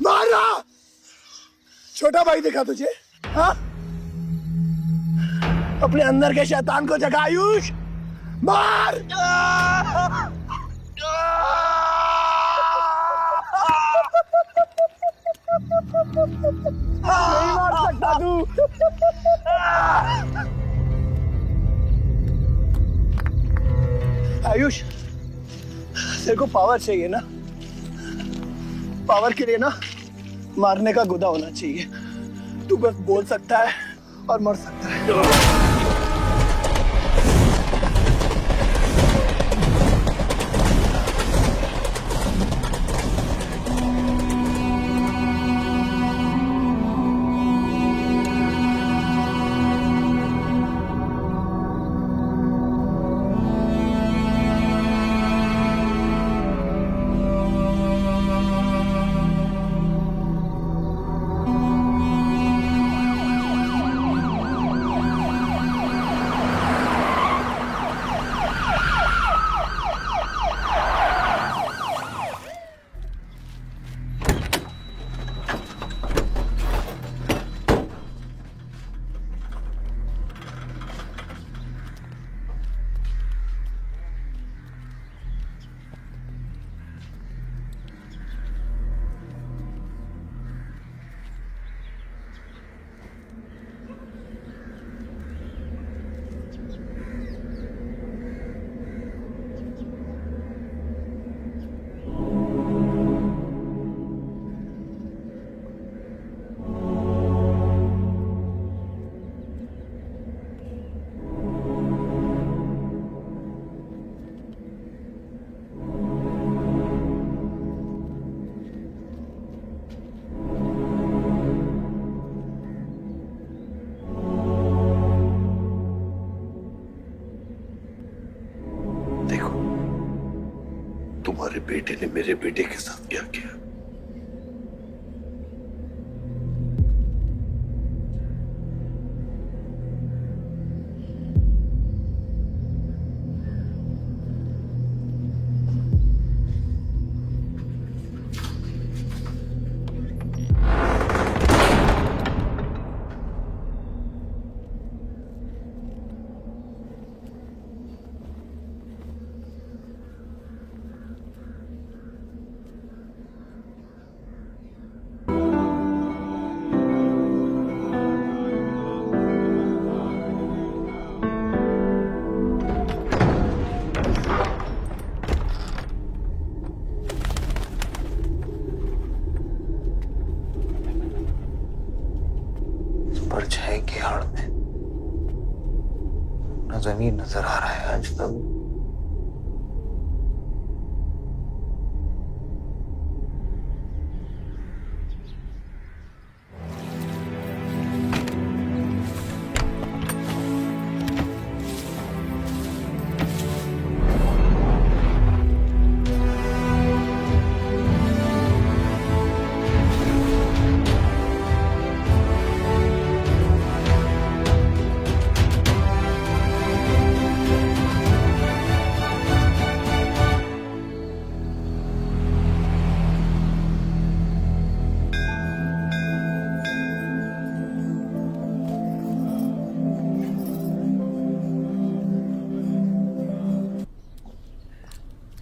मारा। छोटा भाई दिखा तुझे? हाँ? अपने अंदर के शैतान को जगा आयुष। मार। नहीं मार सकता तू। आयुष, तेरे को पावर चाहिए ना? पावर के लिए ना मारने का गुदा होना चाहिए। तू बस बोल सकता है और मर सकता है। तुम्हारे बेटे ने मेरे बेटे के साथ क्या किया? परछाई की आड़ में न जमीन नजर आ रहा है आज तक।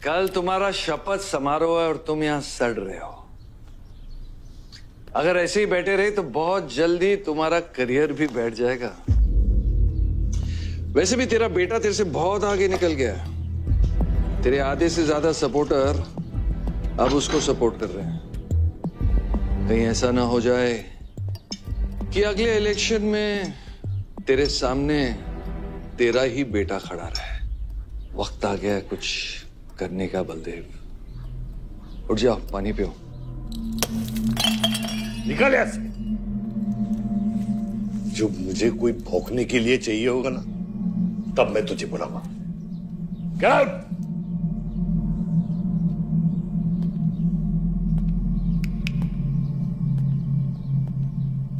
कल तुम्हारा शपथ समारोह है और तुम यहां सड़ रहे हो। अगर ऐसे ही बैठे रहे तो बहुत जल्दी तुम्हारा करियर भी बैठ जाएगा। वैसे भी तेरा बेटा तेरे से बहुत आगे निकल गया है। तेरे आधे से ज्यादा सपोर्टर अब उसको सपोर्ट कर रहे हैं। कहीं ऐसा ना हो जाए कि अगले इलेक्शन में तेरे सामने तेरा ही बेटा खड़ा रहे। वक्त आ गया कुछ करने का बलदेव। उठ जाओ, पानी पियो। निकल यहाँ से। जब मुझे कोई भौंकने के लिए चाहिए होगा ना, तब मैं तुझे बुलाऊंगा। Get out.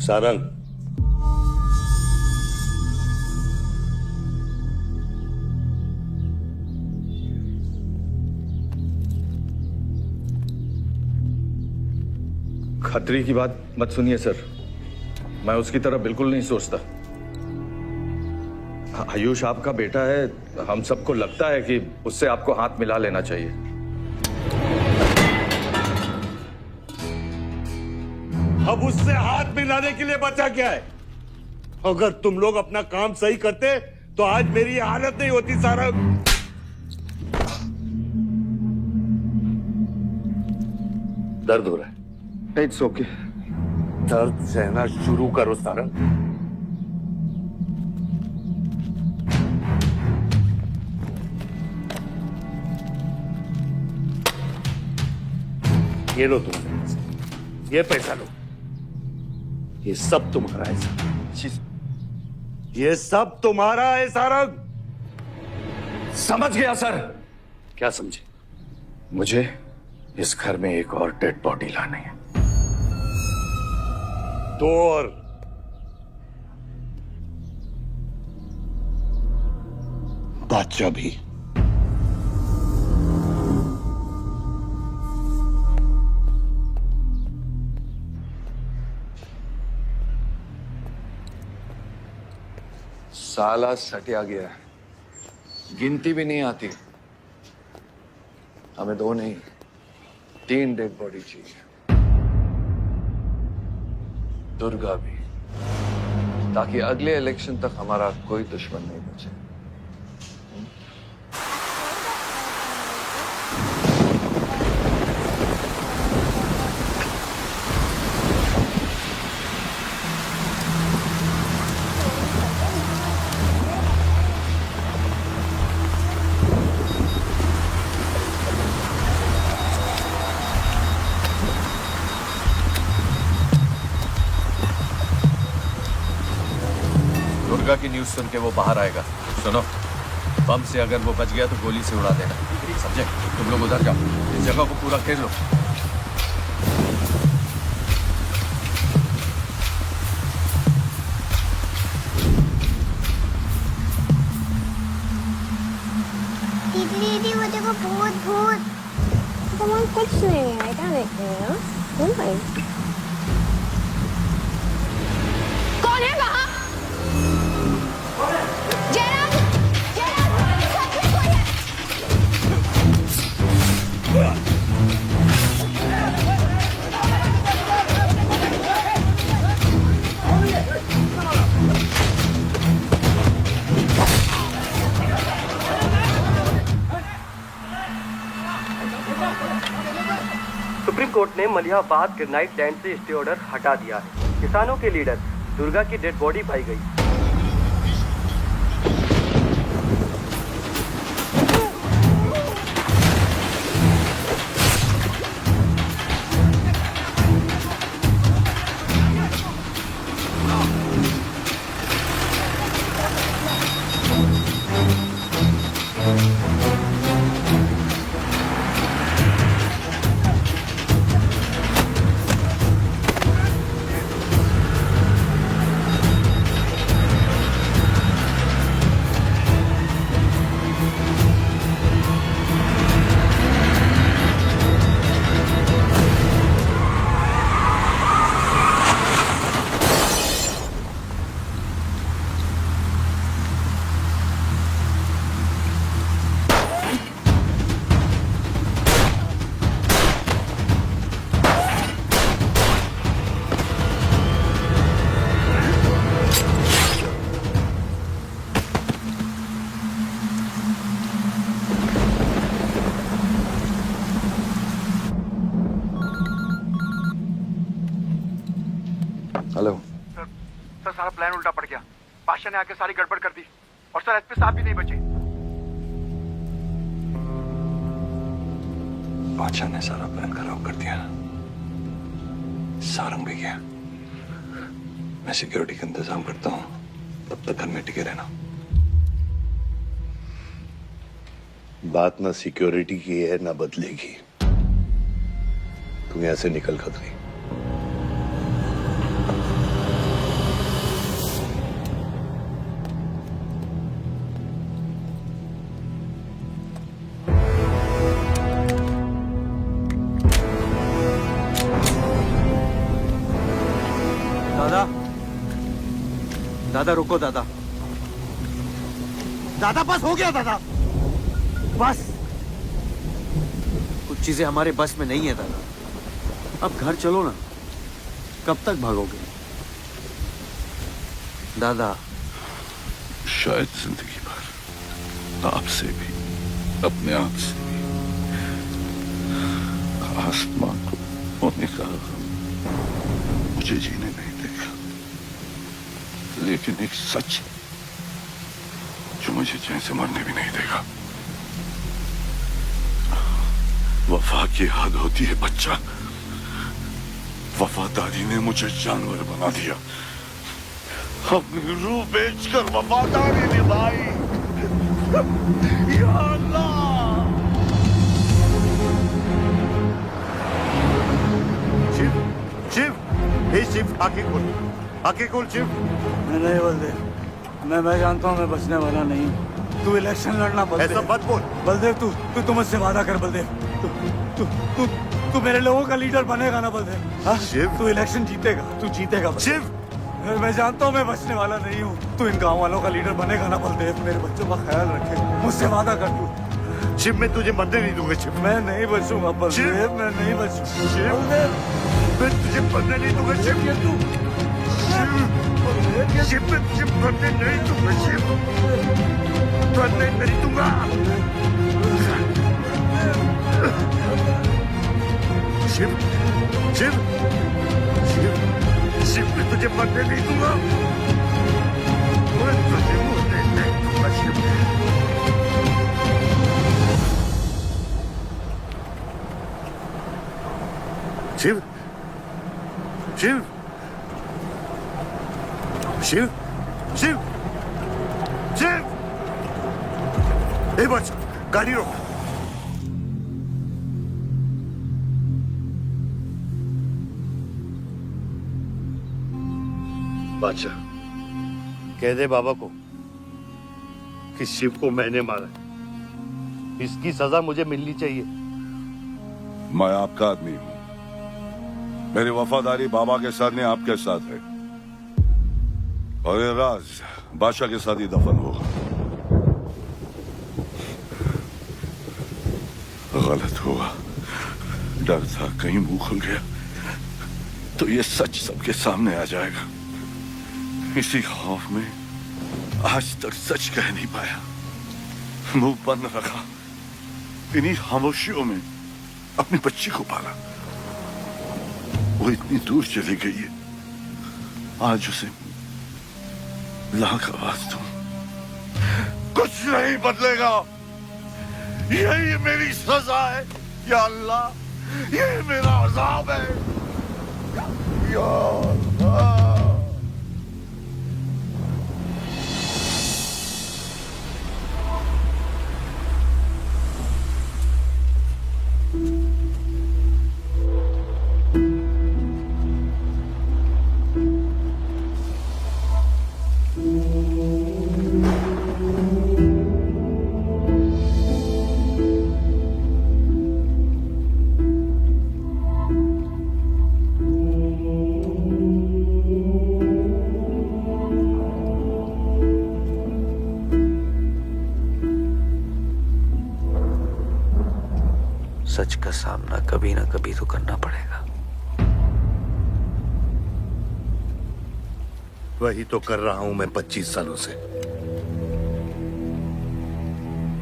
सारंग, खतरी की बात मत सुनिए सर, मैं उसकी तरह बिल्कुल नहीं सोचता। आयुष आपका बेटा है, हम सबको लगता है कि उससे आपको हाथ मिला लेना चाहिए। अब उससे हाथ मिलाने के लिए बचा क्या है? अगर तुम लोग अपना काम सही करते तो आज मेरी ये हालत नहीं होती। सारा दर्द हो रहा है? It's okay. दर्द सहना शुरू करो सारंग। ये लो तुम्हारे पैसे, ये पैसा लो, ये सब तुम्हारा है सारंग, ये सब तुम्हारा है सारंग। समझ गया सर। क्या समझे? मुझे इस घर में एक और डेड बॉडी लानी है। दो और। बादशाह भी। साला सटिया गया है, गिनती भी नहीं आती। हमें 2 नहीं 3 डेड बॉडी चाहिए, दुर्गा भी, ताकि अगले इलेक्शन तक हमारा कोई दुश्मन नहीं बचे। दुर्गा की न्यूज़ सुन के वो बाहर आएगा। सुनो, बम से अगर वो बच गया तो गोली से उड़ा देना, समझे? तुम लोग उधर जाओ, इस जगह को पूरा घेर लो। दीदी वो देखो, भूत भूत। तुम्हारा कुछ नहीं है, क्या देख रहे हो? कौन है वहाँ? सुप्रीम कोर्ट ने मलिहाबाद ग्रेनाइट लैंड से स्टे ऑर्डर हटा दिया है। किसानों के लीडर दुर्गा की डेड बॉडी पाई गई। हेलो सर, सारा प्लान उल्टा पड़ गया। बादशाह ने आके सारी गड़बड़ कर दी और सर एसपी साहब भी नहीं बचे। बादशाह ने सारा प्लान खराब कर दिया। सारंग भी गया। मैं सिक्योरिटी का इंतजाम करता हूँ, तब तक घर में टिके रहना। बात ना सिक्योरिटी की है ना बदले की। तुम यहां से निकल खतरी। दादा, दादा रुको दादा। दादा बस हो गया दादा, बस। कुछ चीजें हमारे बस में नहीं है दादा। अब घर चलो ना, कब तक भागोगे दादा? शायद जिंदगी भर आपसे भी, अपने आप से भी, आसमां को होने का गम मुझे जीने नहीं देगा, लेकिन एक सच जो मुझे चैन से मरने भी नहीं देगा। वफा की हद होती है बच्चा। वफादारी ने मुझे जानवर बना दिया। अपनी रूह बेचकर वफादारी निभाई। या अल्लाह! शिव, शिव, हे शिव, आंखें खोल, आंखें खोल शिव। नहीं बलदेव, मैं जानता हूँ मैं बचने वाला नहीं हूँ। तू इलेक्शन लड़ना बलदेव। ऐसा मत बोल बलदेव, तू मुझसे वादा कर बलदेव। तू मेरे लोगों का लीडर बनेगा ना बलदेव? शिव, तू इलेक्शन जीतेगा, तू जीतेगा बलदेव। शिव, मैं जानता हूँ मैं बचने वाला नहीं हूँ। तू इन गाँव वालों का लीडर बनेगा ना बलदेव? मेरे बच्चों का ख्याल रखे, मुझसे वादा कर तू। शिव, मैं तुझे मरने नहीं दूंगा शिव। मैं नहीं बचूंगा बलदेव, मैं नहीं बचूंगा शिव, मैं तुझे मरने नहीं दूंगा शिव। तू शिव, मैं तुझे मरने नहीं दूंगा शिव, मरने नहीं दूंगा। शिव, शिव, शिव, शिव, मैं तुझे मरने नहीं दूंगा। मैं तुझे मरने नहीं दूंगा शिव। शिव, शिव, शिव, शिव, शिव, बस गाड़ी रोक। बादशाह, कह दे बाबा को कि शिव को मैंने मारा। इसकी सजा मुझे मिलनी चाहिए। मैं आपका आदमी हूं। मेरी वफादारी बाबा के साथ नहीं, आपके साथ है। और ये राज बादशाह के साथ ही दफन होगा। गलत हुआ, डर था कहीं मुंह खुल गया तो ये सच सबके सामने आ जाएगा। इसी खौफ में आज तक सच कह नहीं पाया, मुंह बंद रखा। इन्हीं खामोशियों में अपनी बच्ची को पाला। वो इतनी दूर चली गई है, आज उसे लाख आवाज दूं, कुछ नहीं बदलेगा। यही मेरी सजा है या अल्लाह, यही मेरा अज़ाब है या अल्लाह। सच का सामना कभी ना कभी तो करना पड़ेगा। वही तो कर रहा हूं मैं 25 सालों से।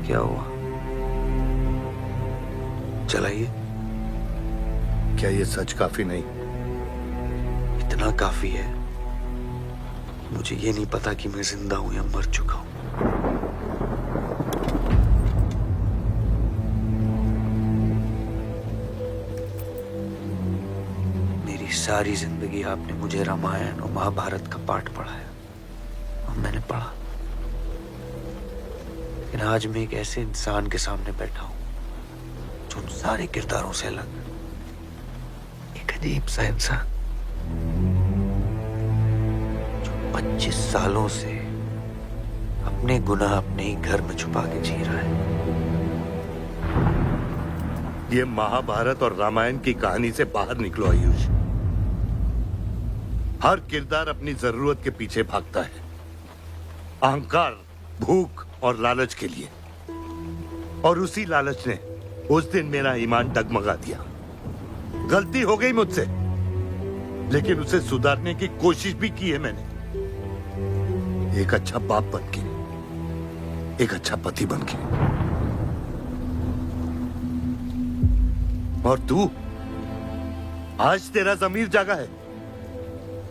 क्या हुआ? चलाइए। क्या ये सच काफी नहीं? इतना काफी है। मुझे ये नहीं पता कि मैं जिंदा हूं या मर चुका हूं। मेरी सारी जिंदगी आपने मुझे रामायण और महाभारत का पाठ पढ़ाया और मैंने पढ़ा। लेकिन आज मैं एक ऐसे इंसान के सामने बैठा हूं जो उन सारे किरदारों से अलग, एक अजीब सा इंसान जो 25 सालों से अपने गुनाह अपने ही घर में छुपा के जी रहा है। ये महाभारत और रामायण की कहानी से बाहर निकलो आयुष। हर किरदार अपनी जरूरत के पीछे भागता है, अहंकार, भूख और लालच के लिए, और उसी लालच ने उस दिन मेरा ईमान डगमगा दिया। गलती हो गई मुझसे, लेकिन उसे सुधारने की कोशिश भी की है मैंने, एक अच्छा बाप बनके, एक अच्छा पति बनके। और तू, आज तेरा जमीर जागा है।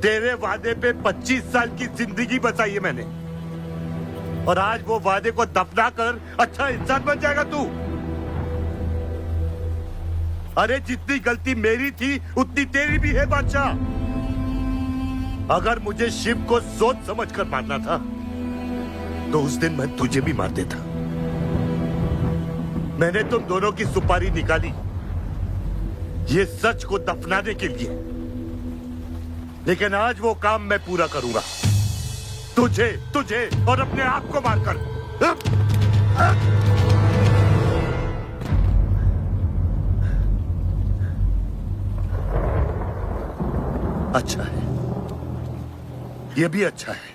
तेरे वादे पे 25 साल की जिंदगी बचाई है मैंने, और आज वो वादे को दफना कर अच्छा इंसान बन जाएगा तू। अरे जितनी गलती मेरी थी उतनी तेरी भी है बादशाह। अगर मुझे शिव को सोच समझ कर मारना था तो उस दिन मैं तुझे भी मार देता। मैंने तुम दोनों की सुपारी निकाली ये सच को दफनाने के लिए, लेकिन आज वो काम मैं पूरा करूंगा, तुझे तुझे और अपने आप को मारकर। अच्छा है, ये भी अच्छा है।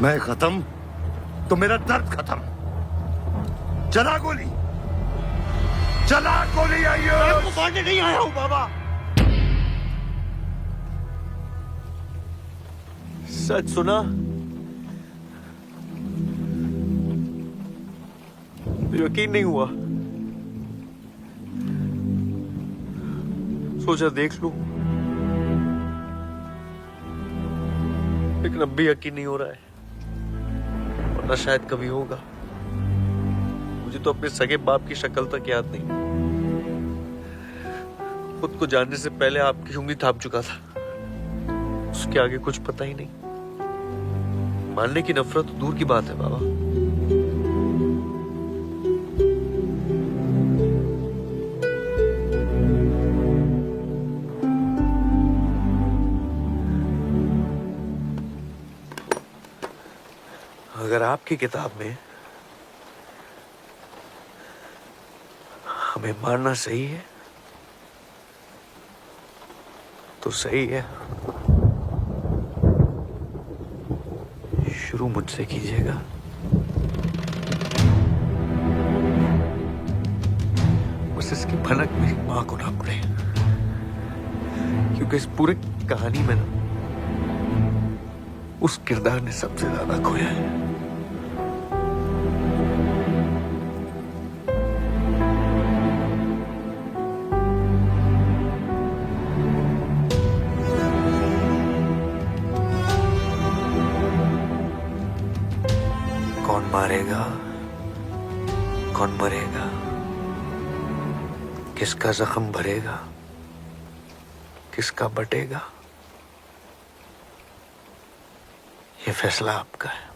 मैं खत्म तो मेरा दर्द खत्म। चला गोली, चला गोली। आइए, मैं आपको मारने नहीं आया हूं बाबा। सच सुना, यकीन नहीं हुआ, सोचा देख लूं, लेकिन अब भी यकीन नहीं हो रहा है, वरना शायद कभी होगा। मुझे तो अपने सगे बाप की शक्ल तक याद नहीं। खुद को जानने से पहले आपकी उंगली थाप चुका था, उसके आगे कुछ पता ही नहीं। मानने की नफरत तो दूर की बात है बाबा। अगर आपकी किताब में हमें मारना सही है तो सही है। शुरू मुझसे कीजिएगा। बस इसकी भनक मेरी मां को ना पड़े, क्योंकि इस पूरी कहानी में ना उस किरदार ने सबसे ज्यादा खोया है। कौन मारेगा, कौन मरेगा, किसका जख्म भरेगा, किसका बटेगा, ये फैसला आपका है।